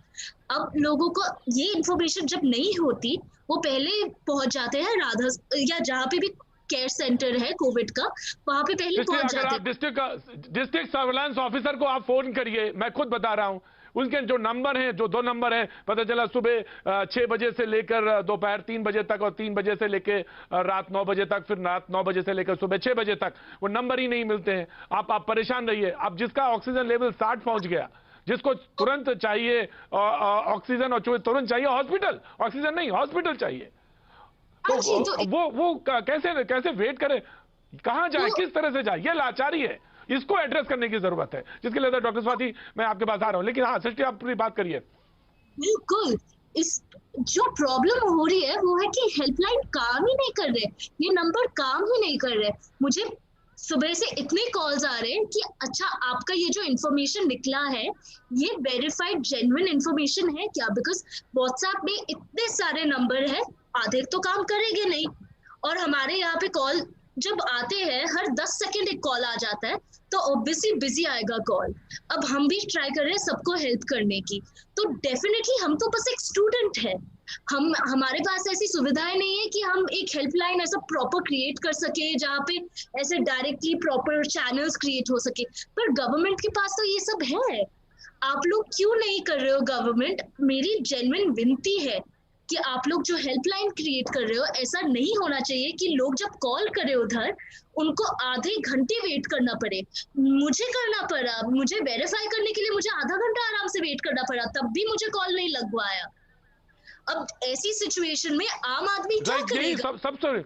अब लोगों को ये इंफॉर्मेशन जब नहीं होती, वो पहले पहुंच जाते हैं राधा या जहाँ पे भी केयर सेंटर है कोविड का, वहां पे पहले पहुंच जाते हैं। डिस्ट्रिक्ट सर्विलांस ऑफिसर को आप फोन करिए, मैं खुद बता रहा हूं, उनके जो नंबर हैं, जो 2 नंबर हैं, पता चला सुबह 6 बजे से लेकर दोपहर 3 बजे तक, और 3 बजे से लेकर रात 9 बजे तक, फिर रात 9 बजे से लेकर सुबह 6 बजे तक, वो नंबर ही नहीं मिलते हैं। आप परेशान रहिए। अब जिसका ऑक्सीजन लेवल 60 पहुंच गया, जिसको तुरंत चाहिए ऑक्सीजन, और तुरंत चाहिए हॉस्पिटल, ऑक्सीजन नहीं हॉस्पिटल चाहिए, तो वो कैसे वेट करे, कहां जाए, किस तरह से जाए, ये लाचारी है। इसको एड्रेस करने की जरूरत है, जिसके लिए डॉक्टर स्वाति मैं आपके पास आ रहा हूं। लेकिन हाँ सृष्टि, आप पूरी बात करिए। बिल्कुल, इस जो प्रॉब्लम हो रही है वो है कि हेल्पलाइन काम ही नहीं कर रहे, ये नंबर काम ही नहीं कर रहे। मुझे सुबह से इतने कॉल्स आ रहे हैं कि अच्छा आपका ये जो इन्फॉर्मेशन निकला है ये वेरीफाइड जेन्युइन इन्फॉर्मेशन है क्या, बिकॉज व्हाट्सएप में इतने सारे नंबर है, आधे तो काम करेंगे नहीं। और हमारे यहाँ पे कॉल जब आते हैं हर 10 सेकंड एक कॉल आ जाता है, तो ऑब्वियसली बिजी आएगा कॉल। अब हम भी ट्राई कर रहे हैं सबको हेल्प करने की, तो डेफिनेटली हम तो बस एक स्टूडेंट है, हमारे पास ऐसी सुविधाएं नहीं है कि हम एक हेल्पलाइन ऐसा प्रॉपर क्रिएट कर सके जहाँ पे ऐसे डायरेक्टली प्रॉपर चैनल्स क्रिएट हो सके। पर गवर्नमेंट के पास तो ये सब है, आप लोग क्यों नहीं कर रहे हो? गवर्नमेंट, मेरी जेन्युइन विनती है कि आप लोग जो हेल्पलाइन क्रिएट कर रहे हो, ऐसा नहीं होना चाहिए कि लोग जब कॉल करे उधर उनको आधे घंटे वेट करना पड़े। मुझे करना पड़ा, मुझे वेरीफाई करने के लिए मुझे आधा घंटा आराम से वेट करना पड़ा, तब भी मुझे कॉल नहीं लगवाया। अब ऐसी सिचुएशन में आम आदमी क्या करेगा? सबसे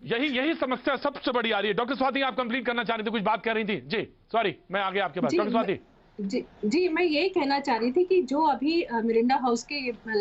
यही समस्या सबसे बड़ी आ रही है। डॉक्टर स्वाति, आप कंप्लीट करना चाह रही थी, कुछ बात कर रही थी जी? सॉरी, मैं आगे आपके पास। डॉक्टर स्वाति जी, मैं यही कहना चाह रही थी कि जो अभी मिरिंडा हाउस के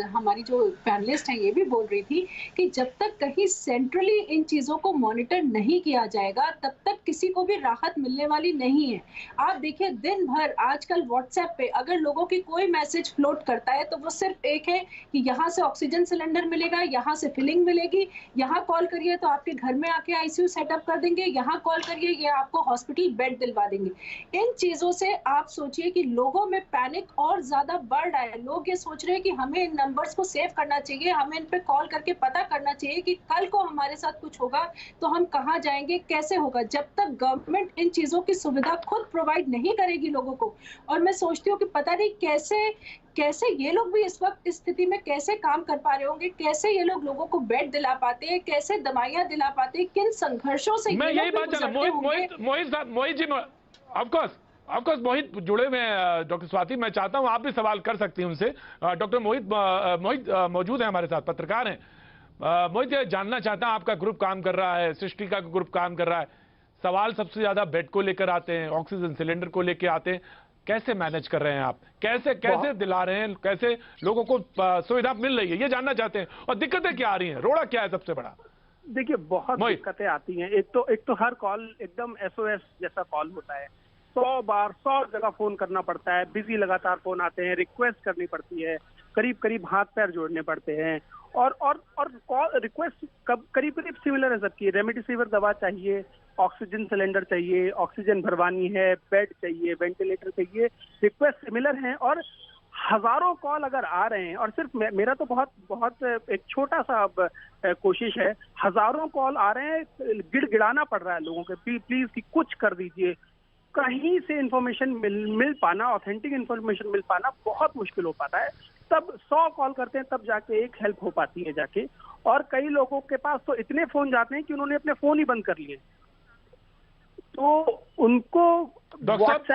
हमारी जो पैनलिस्ट हैं ये भी बोल रही थी कि जब तक कहीं सेंट्रली इन चीज़ों को मॉनिटर नहीं किया जाएगा तब तक किसी को भी राहत मिलने वाली नहीं है। आप देखिए, दिन भर आजकल व्हाट्सएप पे अगर लोगों की कोई मैसेज फ्लोट करता है तो वो सिर्फ एक है कि यहाँ से ऑक्सीजन सिलेंडर मिलेगा, यहाँ से फिलिंग मिलेगी, यहाँ कॉल करिए तो आपके घर में आके आईसीयू सेटअप कर देंगे, यहाँ कॉल करिए ये आपको हॉस्पिटल बेड दिलवा देंगे। इन चीज़ों से आप सोचिए कि लोगों में पैनिक और ज्यादा बढ़ रहा है। लोग ये सोच रहे हैं कि हमें इन नंबर्स को सेव करना चाहिए, हमें इन पे कॉल करके पता करना चाहिए कि कल को हमारे साथ कुछ होगा तो हम कहाँ जाएंगे, कैसे होगा। जब तक गवर्नमेंट इन चीजों की सुविधा खुद प्रोवाइड नहीं करेगी लोगों को, और मैं सोचती हूँ कि पता नहीं कैसे ये लोग भी इस वक्त इस स्थिति में कैसे काम कर पा रहे होंगे, कैसे ये लोग लोगों को बेड दिला पाते हैं, कैसे दवाइयां दिला पाते हैं, किन संघर्षों से मैं यही बात जाना। मोहित जी, ऑफकोर्स मोहित जुड़े हुए हैं डॉक्टर स्वाति, मैं चाहता हूं आप भी सवाल कर सकती हैं उनसे। डॉक्टर मोहित मौजूद है हमारे साथ, पत्रकार हैं। मोहित, जानना चाहता हूं, आपका ग्रुप काम कर रहा है, सृष्टि का ग्रुप काम कर रहा है, सवाल सबसे ज्यादा बेड को लेकर आते हैं, ऑक्सीजन सिलेंडर को लेकर आते हैं, कैसे मैनेज कर रहे हैं आप, कैसे दिला रहे हैं, कैसे लोगों को सुविधा मिल रही है, ये जानना चाहते हैं। और दिक्कतें क्या आ रही हैं, रोड़ा क्या है सबसे बड़ा? देखिए, बहुत दिक्कतें आती हैं। एक तो हर कॉल एकदम SOS जैसा कॉल होता है, 100 बार 100 जगह फोन करना पड़ता है, बिजी लगातार फोन आते हैं, रिक्वेस्ट करनी पड़ती है, करीब हाथ पैर जोड़ने पड़ते हैं, और कॉल रिक्वेस्ट करीब सिमिलर है सबकी। रेमडेसिविर दवा चाहिए, ऑक्सीजन सिलेंडर चाहिए, ऑक्सीजन भरवानी है, बेड चाहिए, वेंटिलेटर चाहिए, रिक्वेस्ट सिमिलर हैं। और हजारों कॉल अगर आ रहे हैं, और सिर्फ मेरा तो बहुत एक छोटा सा कोशिश है, हजारों कॉल आ रहे हैं, गिड़गिड़ाना पड़ रहा है लोगों के, प्लीज कि कुछ कर दीजिए। कहीं से इंफॉर्मेशन मिल पाना, ऑथेंटिक इंफॉर्मेशन मिल पाना बहुत मुश्किल हो पाता है। तब 100 कॉल करते हैं, तब जाके एक हेल्प हो पाती है जाके। और कई लोगों के पास तो इतने फोन जाते हैं कि उन्होंने अपने फोन ही बंद कर लिए, तो उनको डॉक्टर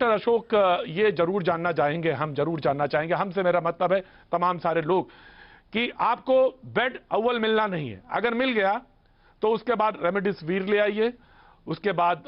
अशोक, ये जरूर जानना चाहेंगे, हम जरूर जानना चाहेंगे, हमसे मेरा मतलब है तमाम सारे लोग, कि आपको बेड अव्वल मिलना नहीं है, अगर मिल गया तो उसके बाद रेमडेसिविर ले आइए, उसके बाद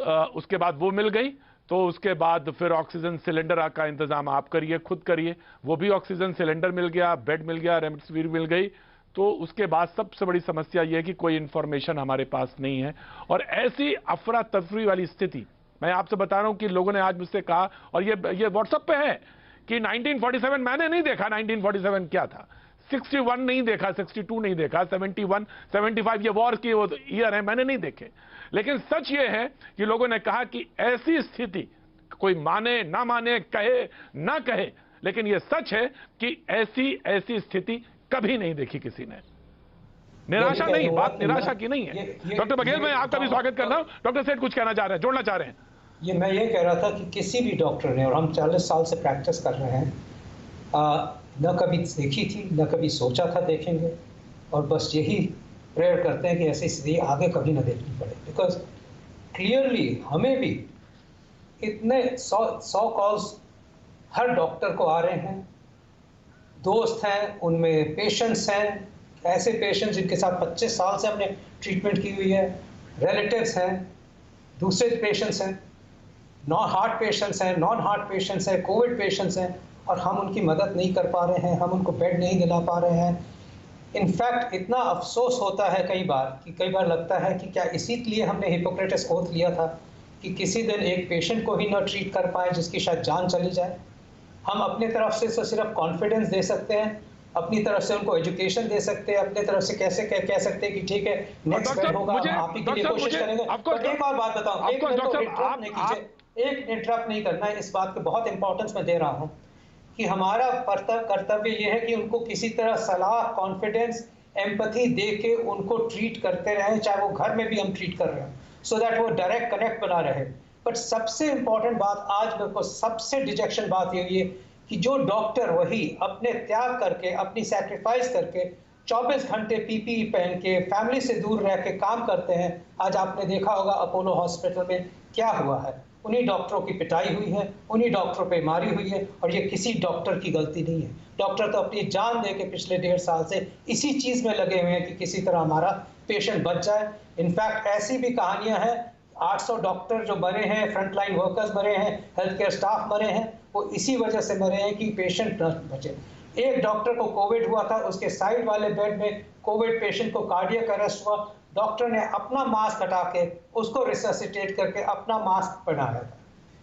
वो मिल गई तो उसके बाद फिर ऑक्सीजन सिलेंडर का इंतजाम आप करिए, खुद करिए। वो भी ऑक्सीजन सिलेंडर मिल गया, बेड मिल गया, रेमडेसिविर मिल गई, तो उसके बाद सबसे बड़ी समस्या यह है कि कोई इंफॉर्मेशन हमारे पास नहीं है। और ऐसी अफरा तफरी वाली स्थिति, मैं आपसे बता रहा हूं कि लोगों ने आज मुझसे कहा, और ये व्हाट्सएप पे है, कि 1947 मैंने नहीं देखा, 1947 क्या था, 61 नहीं देखा, 62 नहीं देखा, 71, 75 ये वॉर की वो ईयर है, मैंने नहीं देखे। लेकिन सच ये है कि लोगों ने कहा कि ऐसी स्थिति, कोई माने ना माने, कहे ना कहे, लेकिन ये सच है कि ऐसी स्थिति कभी नहीं देखी किसी ने। निराशा नहीं, बात निराशा की नहीं है। डॉक्टर बघेल, मैं आपका भी स्वागत कर रहा हूं। डॉक्टर सेठ कुछ कहना चाह रहे हैं, जोड़ना चाह रहे हैं। मैं ये कह रहा था कि किसी भी डॉक्टर ने, और हम 40 साल से प्रैक्टिस कर रहे हैं, न कभी देखी थी, न कभी सोचा था देखेंगे, और बस यही प्रेयर करते हैं कि ऐसी स्थिति आगे कभी ना देखनी पड़े। बिकॉज क्लियरली हमें भी इतने 100 कॉल्स हर डॉक्टर को आ रहे हैं, दोस्त हैं, उनमें पेशेंट्स हैं, ऐसे पेशेंट्स जिनके साथ 25 साल से हमने ट्रीटमेंट की हुई है, रिलेटिव्स हैं, दूसरे पेशेंट्स हैं, हार्ट पेशेंट्स हैं, नॉन हार्ट पेशेंट्स हैं, कोविड पेशेंट्स हैं, और हम उनकी मदद नहीं कर पा रहे हैं, हम उनको बेड नहीं दिला पा रहे हैं। इनफैक्ट इतना अफसोस होता है कई बार लगता है कि क्या इसी लिए हमने हिपोक्रेटिस ओथ लिया था कि किसी दिन एक पेशेंट को ही ना ट्रीट कर पाए जिसकी शायद जान चली जाए। हम अपने तरफ से तो सिर्फ कॉन्फिडेंस दे सकते हैं अपनी तरफ से उनको एजुकेशन दे सकते हैं, अपनी तरफ से कैसे कह सकते हैं कि ठीक है नेक्स्ट बेड होगा, हम आप ही के लिए कोशिश करेंगे। बट एक और बात बताऊं, एक इंटरप्ट नहीं करना है, इस बात पे बहुत इंपॉर्टेंस मैं दे रहा हूं कि हमारा कर्तव्य ये है कि उनको किसी तरह सलाह, कॉन्फिडेंस, एम्पैथी दे के उनको ट्रीट करते रहें, चाहे वो घर में भी हम ट्रीट कर रहे हैं, सो दैट वो डायरेक्ट कनेक्ट बना रहे। बट सबसे इंपॉर्टेंट बात आज मेरे को सबसे डिजेक्शन बात यही है कि जो डॉक्टर वही अपने त्याग करके, अपनी सैक्रिफाइस करके 24 घंटे पीपीई पहन के फैमिली से दूर रह के काम करते हैं। आज आपने देखा होगा अपोलो हॉस्पिटल में क्या हुआ है, उन्हीं डॉक्टरों की पिटाई हुई है, उन्हीं डॉक्टरों पे मारी हुई है, और ये किसी डॉक्टर की गलती नहीं है। डॉक्टर तो अपनी जान दे के पिछले 1.5 साल से इसी चीज में लगे हुए हैं कि किसी तरह हमारा पेशेंट बच जाए। इनफैक्ट ऐसी भी कहानियां हैं, 800 डॉक्टर जो मरे हैं, फ्रंटलाइन वर्कर्स मरे हैं, हेल्थ केयर स्टाफ मरे हैं, वो इसी वजह से मरे हैं कि पेशेंट न बचे। एक डॉक्टर को कोविड हुआ था, उसके साइड वाले बेड में कोविड पेशेंट को कार्डियक अरेस्ट हुआ, डॉक्टर ने अपना मास्क हटा के उसको रिससिटेट करके अपना मास्क पहनाया था।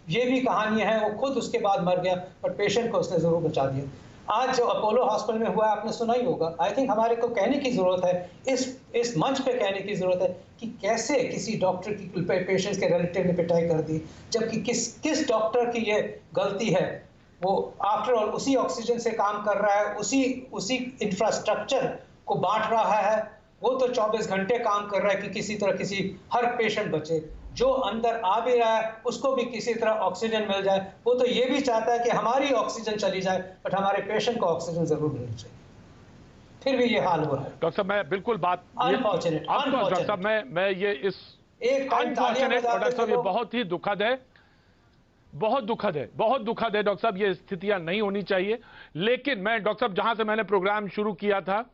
ये भी कहानी है, वो खुद उसके बाद मर गया, बट पेशेंट को उसने जरूर बचा दिया। आज जो अपोलो हॉस्पिटल में हुआ है आपने सुना ही होगा। आई थिंक हमारे को कहने की जरूरत है, इस मंच पे कहने की जरूरत है कि कैसे किसी डॉक्टर की पेशेंट्स के रिलेटिव ने पिटाई कर दी, जबकि किस डॉक्टर की ये गलती है। वो आफ्टर ऑल उसी ऑक्सीजन से काम कर रहा है, उसी इंफ्रास्ट्रक्चर को बांट रहा है। वो तो 24 घंटे काम कर रहा है कि किसी तरह हर पेशेंट बचे। जो अंदर आ भी रहा है उसको भी किसी तरह ऑक्सीजन मिल जाए। वो तो ये भी चाहता है कि हमारी ऑक्सीजन चली जाए, बट हमारे पेशेंट को ऑक्सीजन जरूर मिलनी चाहिए। फिर भी ये हाल हो रहा है। डॉक्टर साहब मैं बिल्कुल बात अनफॉर्चुनेट डॉक्टर साहब मैं ये इस अनफॉर्चुनेट डॉक्टर साहब ये बहुत ही दुखद है, बहुत दुखद है, बहुत दुखद है डॉक्टर साहब। ये स्थितियां नहीं होनी चाहिए। लेकिन मैं डॉक्टर साहब जहां से मैंने प्रोग्राम शुरू किया था,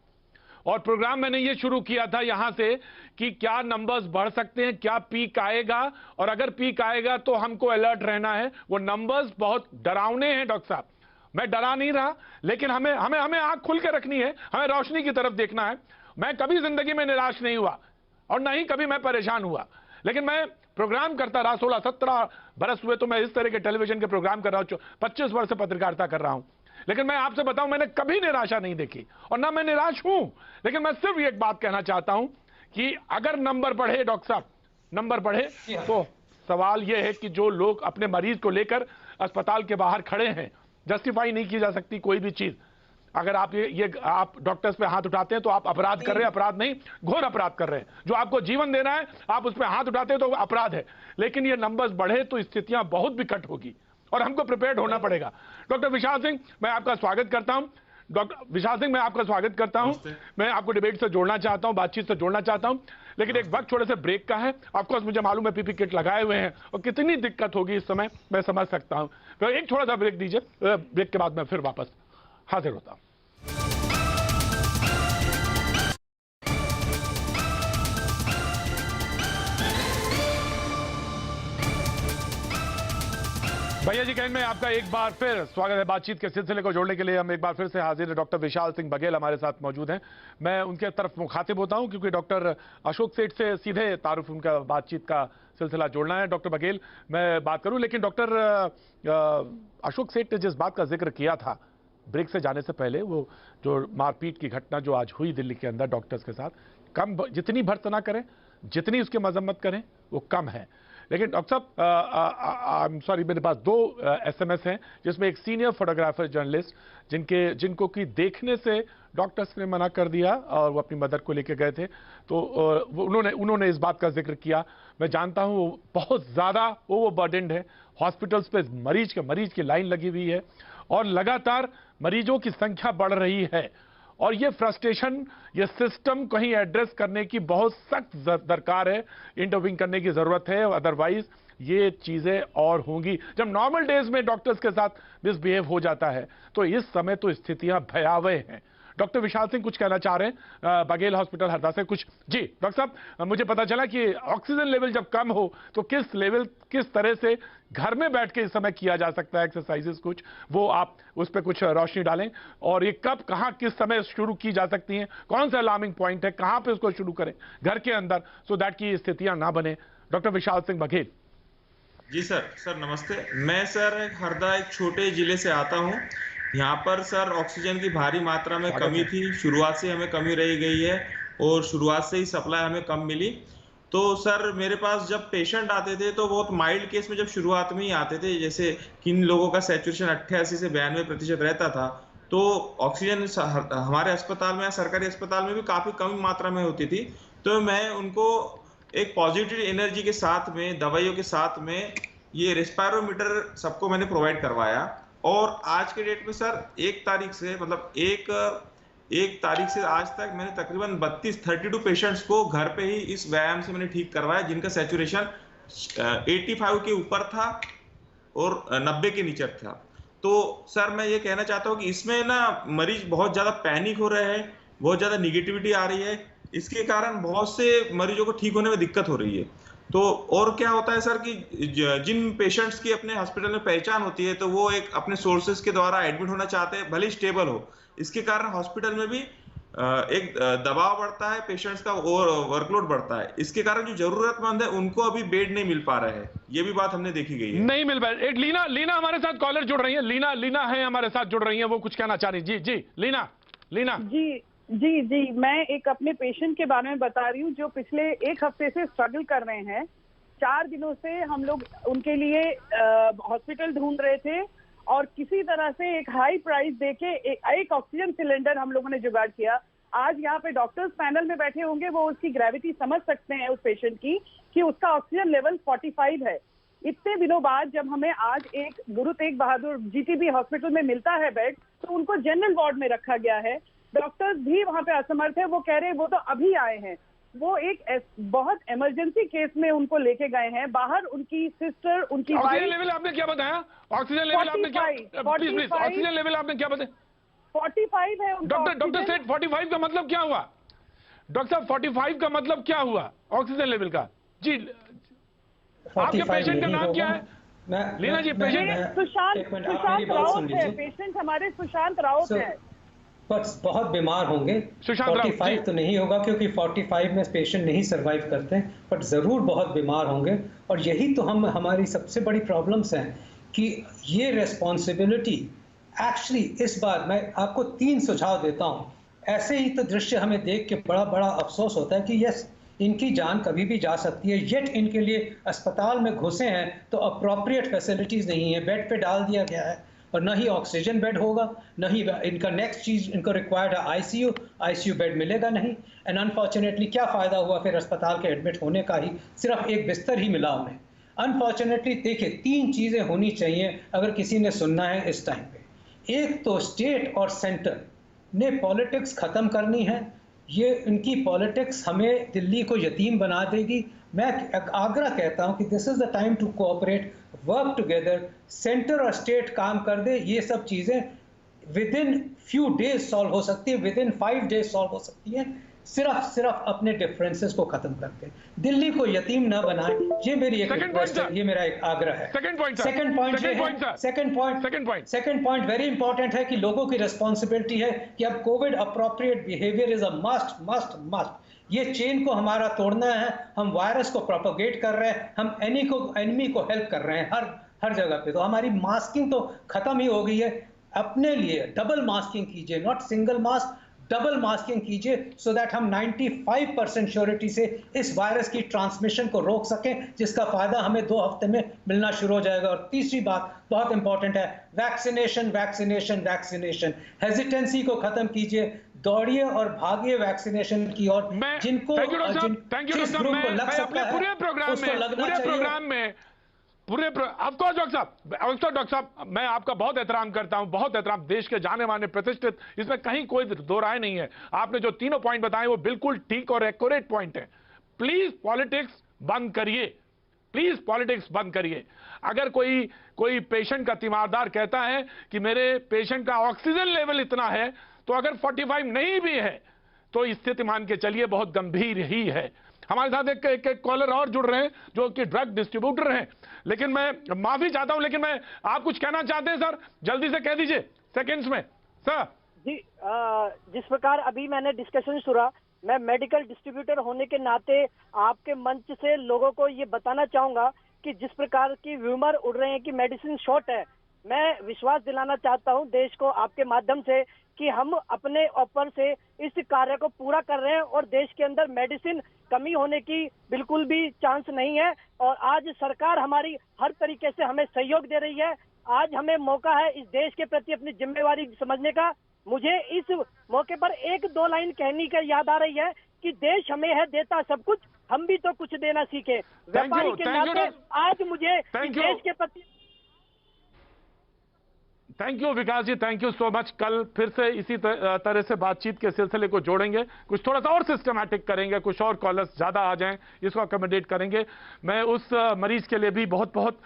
और प्रोग्राम मैंने ये शुरू किया था यहां से कि क्या नंबर्स बढ़ सकते हैं, क्या पीक आएगा, और अगर पीक आएगा तो हमको अलर्ट रहना है। वो नंबर्स बहुत डरावने हैं डॉक्टर साहब। मैं डरा नहीं रहा, लेकिन हमें आंख खुल के रखनी है, हमें रोशनी की तरफ देखना है। मैं कभी जिंदगी में निराश नहीं हुआ और ना ही कभी मैं परेशान हुआ, लेकिन मैं प्रोग्राम करता रहा। 16-17 बरस हुए तो मैं इस तरह के टेलीविजन के प्रोग्राम कर रहा हूं, 25 वर्ष से पत्रकारिता कर रहा हूं। लेकिन मैं आपसे बताऊं, मैंने कभी निराशा नहीं देखी और ना मैं निराश हूं। लेकिन मैं सिर्फ एक बात कहना चाहता हूं कि अगर नंबर बढ़े डॉक्टर साहब, नंबर बढ़े, तो सवाल यह है कि जो लोग अपने मरीज को लेकर अस्पताल के बाहर खड़े हैं, जस्टिफाई नहीं की जा सकती कोई भी चीज। अगर आप आप डॉक्टर्स पे हाथ उठाते हैं तो आप अपराध कर रहे हैं, अपराध नहीं घोर अपराध कर रहे हैं। जो आपको जीवन देना है आप उस पर हाथ उठाते हैं तो अपराध है। लेकिन ये नंबर्स बढ़े तो स्थितियां बहुत विकट होगी और हमको प्रिपेयर्ड होना पड़ेगा। डॉक्टर विशाल सिंह मैं आपका स्वागत करता हूं। डॉक्टर विशाल सिंह मैं आपका स्वागत करता हूं। मैं आपको डिबेट से जोड़ना चाहता हूं, बातचीत से जोड़ना चाहता हूं, लेकिन एक वक्त थोड़े से ब्रेक का है। ऑफकोर्स मुझे मालूम है पीपी किट लगाए हुए हैं और कितनी दिक्कत होगी इस समय मैं समझ सकता हूं। तो एक थोड़ा सा ब्रेक दीजिए, ब्रेक के बाद मैं फिर वापस हाजिर होता हूं। भैया जी कहने में आपका एक बार फिर स्वागत है। बातचीत के सिलसिले को जोड़ने के लिए हम एक बार फिर से हाजिर है। डॉक्टर विशाल सिंह बघेल हमारे साथ मौजूद हैं। मैं उनके तरफ मुखातिब होता हूं क्योंकि डॉक्टर अशोक सेठ से सीधे तारुफ उनका बातचीत का सिलसिला जोड़ना है। डॉक्टर बघेल मैं बात करूं, लेकिन डॉक्टर अशोक सेठ ने जिस बात का जिक्र किया था ब्रेक से जाने से पहले, वो जो मारपीट की घटना जो आज हुई दिल्ली के अंदर डॉक्टर्स के साथ, कम जितनी भर्त्सना करें, जितनी उसकी मजम्मत करें वो कम है। लेकिन डॉक्टर साहब सॉरी मेरे पास 2 SMS हैं जिसमें एक सीनियर फोटोग्राफर जर्नलिस्ट जिनको कि देखने से डॉक्टर्स ने मना कर दिया और वो अपनी मदर को लेकर गए थे, तो उन्होंने इस बात का जिक्र किया। मैं जानता हूं वो बहुत ज़्यादा ओवरबर्डन्ड है, हॉस्पिटल्स पे मरीज की लाइन लगी हुई है और लगातार मरीजों की संख्या बढ़ रही है और ये फ्रस्ट्रेशन, ये सिस्टम कहीं एड्रेस करने की बहुत सख्त दरकार है, इंटरवीन करने की जरूरत है। अदरवाइज ये चीजें और होंगी। जब नॉर्मल डेज में डॉक्टर्स के साथ मिसबिहेव हो जाता है तो इस समय तो स्थितियां भयावह हैं। डॉक्टर विशाल सिंह कुछ कहना चाह रहे हैं बघेल हॉस्पिटल हरदा से कुछ। जी डॉक्टर साहब, मुझे पता चला कि ऑक्सीजन लेवल जब कम हो तो किस तरह से घर में बैठ के इस समय किया जा सकता है एक्सरसाइजेस, कुछ वो आप उस पर कुछ रोशनी डालें और ये कब कहां किस समय शुरू की जा सकती हैं, कौन सा अलार्मिंग पॉइंट है, कहां पे उसको शुरू करें घर के अंदर, सो दैट की स्थितियां ना बने। डॉक्टर विशाल सिंह बघेल। जी सर नमस्ते। मैं सर हरदा एक छोटे जिले से आता हूं। यहाँ पर सर ऑक्सीजन की भारी मात्रा में कमी थी, शुरुआत से हमें कमी रही गई है और शुरुआत से ही सप्लाई हमें कम मिली। तो सर मेरे पास जब पेशेंट आते थे तो बहुत माइल्ड केस में जब शुरुआत में ही आते थे, जैसे किन लोगों का सैचुरेशन 88 से 92% रहता था, तो ऑक्सीजन हमारे अस्पताल में या सरकारी अस्पताल में भी काफी कम मात्रा में होती थी। तो मैं उनको एक पॉजिटिव एनर्जी के साथ में, दवाइयों के साथ में ये रेस्पिरोमीटर सबको मैंने प्रोवाइड करवाया। और आज के डेट में सर 1 तारीख से मतलब एक तारीख से आज तक मैंने तकरीबन 32 पेशेंट्स को घर पे ही इस व्यायाम से मैंने ठीक करवाया, जिनका सैचुरेशन 85 के ऊपर था और 90 के नीचे था। तो सर मैं ये कहना चाहता हूँ कि इसमें ना मरीज बहुत ज्यादा पैनिक हो रहे हैं, बहुत ज्यादा निगेटिविटी आ रही है, इसके कारण बहुत से मरीजों को ठीक होने में दिक्कत हो रही है। तो और क्या होता है सर कि जिन पेशेंट्स की अपने हॉस्पिटल में पहचान होती है तो वो एक अपने सोर्सेज के द्वारा एडमिट होना चाहते हैं, भले स्टेबल हो। इसके कारण हॉस्पिटल में भी एक दबाव बढ़ता है पेशेंट्स का और वर्कलोड बढ़ता है। इसके कारण जो जरूरतमंद है उनको अभी बेड नहीं मिल पा रहे हैं, ये भी बात हमने देखी गई है। नहीं मिल पा रहे। एक लीना हमारे साथ कॉलर जुड़ रही है, लीना है हमारे साथ जुड़ रही है, वो कुछ कहना चाह रही है। जी लीना जी मैं एक अपने पेशेंट के बारे में बता रही हूँ जो पिछले 1 हफ्ते से स्ट्रगल कर रहे हैं। 4 दिनों से हम लोग उनके लिए हॉस्पिटल ढूंढ रहे थे और किसी तरह से एक हाई प्राइस देके एक ऑक्सीजन सिलेंडर हम लोगों ने जुगाड़ किया। आज यहाँ पे डॉक्टर्स पैनल में बैठे होंगे, वो उसकी ग्रेविटी समझ सकते हैं उस पेशेंट की कि उसका ऑक्सीजन लेवल 45 है। इतने दिनों बाद जब हमें आज एक गुरु तेग बहादुर जीटीबी हॉस्पिटल में मिलता है बेड, तो उनको जनरल वार्ड में रखा गया है। डॉक्टर्स भी वहां पे असमर्थ है, वो कह रहे हैं वो तो अभी आए हैं। वो एक बहुत इमरजेंसी केस में उनको लेके गए हैं बाहर। उनकी सिस्टर, उनकी ऑक्सीजन लेवल आपने क्या बताया? ऑक्सीजन लेवल आपने क्या? प्लीज ऑक्सीजन लेवल आपने क्या बताया? 45 है डॉक्टर सेठ 45 का मतलब क्या हुआ? डॉक्टर साहब 45 का मतलब क्या हुआ ऑक्सीजन लेवल का? जी आपके पेशेंट का नाम क्या है? लीना जी पेशेंट सुशांत राउत है। पेशेंट हमारे सुशांत राउत है। बस बहुत बीमार होंगे। 45 तो नहीं होगा क्योंकि 45 में पेशेंट नहीं सरवाइव करते, बट ज़रूर बहुत बीमार होंगे। और यही तो हमारी सबसे बड़ी प्रॉब्लम्स हैं कि ये रेस्पॉन्सिबिलिटी एक्चुअली इस बार मैं आपको 3 सुझाव देता हूँ। ऐसे ही तो दृश्य हमें देख के बड़ा अफसोस होता है कि यस इनकी जान कभी भी जा सकती है, येट इनके लिए अस्पताल में घुसे हैं तो अप्रोप्रिएट फैसिलिटीज़ नहीं है, बेड पे डाल दिया गया है और न ही ऑक्सीजन बेड होगा, न ही इनका नेक्स्ट चीज़ इनको रिक्वायर्ड है आईसीयू बेड मिलेगा नहीं। एंड अनफॉर्चुनेटली क्या फ़ायदा हुआ फिर अस्पताल के एडमिट होने का ही, सिर्फ एक बिस्तर ही मिला उन्हें। अनफॉर्चुनेटली देखिए 3 चीज़ें होनी चाहिए अगर किसी ने सुनना है इस टाइम पे। एक तो स्टेट और सेंटर ने पॉलिटिक्स ख़त्म करनी है। ये इनकी पॉलिटिक्स हमें दिल्ली को यतीम बना देगी। मैं आग्रह कहता हूं कि this is the time to cooperate, work together. Centre और स्टेट काम कर दे, ये सब चीज़ें within few days solve हो सकती है, विद इन 5 डेज सॉल्व हो सकती है। सिर्फ अपने डिफरेंसेस को खत्म करके दिल्ली को यतीम न बनाएं, ये मेरी एक रिक्वेस्ट है, ये मेरा एक आग्रह है। सेकंड पॉइंट वेरी इंपॉर्टेंट है कि लोगों की रिस्पॉन्सिबिलिटी है कि अब Covid appropriate behaviour is a must. ये चेन को हमारा तोड़ना है। हम वायरस को प्रोपोगेट कर रहे हैं, हम एनिमी को हेल्प कर रहे हैं हर जगह पे। तो हमारी मास्किंग तो खत्म ही हो गई है। अपने लिए डबल मास्किंग कीजिए, not single mask, double masking कीजिए सो दैट हम 95% श्योरिटी से इस वायरस की ट्रांसमिशन को रोक सकें, जिसका फायदा हमें 2 हफ्ते में मिलना शुरू हो जाएगा। और तीसरी बात बहुत इंपॉर्टेंट है, वैक्सीनेशन। हेजिटेंसी को खत्म कीजिए, दौड़िए और भागिए वैक्सीनेशन की ओर। जिनको डॉक्टर साहब मैं आपका बहुत एहतराम करता हूं, बहुत एहतराम। देश के जाने माने प्रतिष्ठित, इसमें कहीं कोई दो राय नहीं है। आपने जो 3 पॉइंट बताए वो बिल्कुल ठीक और एक्यूरेट पॉइंट है। प्लीज पॉलिटिक्स बंद करिए, प्लीज पॉलिटिक्स बंद करिए। अगर कोई पेशेंट का तीमारदार कहता है कि मेरे पेशेंट का ऑक्सीजन लेवल इतना है, तो अगर 45 नहीं भी है तो स्थिति मान के चलिए बहुत गंभीर ही है। हमारे साथ एक कॉलर और जुड़ रहे हैं जो कि ड्रग डिस्ट्रीब्यूटर हैं, लेकिन मैं माफी चाहता हूं, लेकिन मैं आप कुछ कहना चाहते हैं सर? जल्दी से कह दीजिए सेकंड्स में सर। जी जिस प्रकार अभी मैंने डिस्कशन सुना, मैं मेडिकल डिस्ट्रीब्यूटर होने के नाते आपके मंच से लोगों को ये बताना चाहूंगा कि जिस प्रकार की र्यूमर उड़ रहे हैं कि मेडिसिन शॉर्ट है, मैं विश्वास दिलाना चाहता हूं देश को आपके माध्यम से कि हम अपने ऊपर से इस कार्य को पूरा कर रहे हैं और देश के अंदर मेडिसिन कमी होने की बिल्कुल भी चांस नहीं है। और आज सरकार हमारी हर तरीके से हमें सहयोग दे रही है। आज हमें मौका है इस देश के प्रति अपनी जिम्मेवारी समझने का। मुझे इस मौके पर एक दो लाइन कहने का याद आ रही है कि देश हमें है देता सब कुछ, हम भी तो कुछ देना सीखे। व्यापारी के नाते आज मुझे इस देश के प्रति thank you Vikas ji, thank you so much. कल फिर से इसी तरह से बातचीत के सिलसिले को जोड़ेंगे, कुछ थोड़ा सा और सिस्टमैटिक करेंगे, कुछ और कॉलर्स ज्यादा आ जाएं, इसको अकोमोडेट करेंगे। मैं उस मरीज के लिए भी बहुत बहुत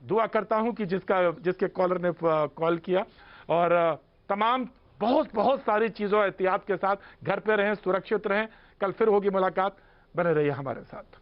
दुआ करता हूं कि जिसके कॉलर ने कॉल किया, और तमाम बहुत सारी चीजों एहतियात के साथ घर पे रहें, सुरक्षित रहें। कल फिर होगी मुलाकात, बने रहिए हमारे साथ।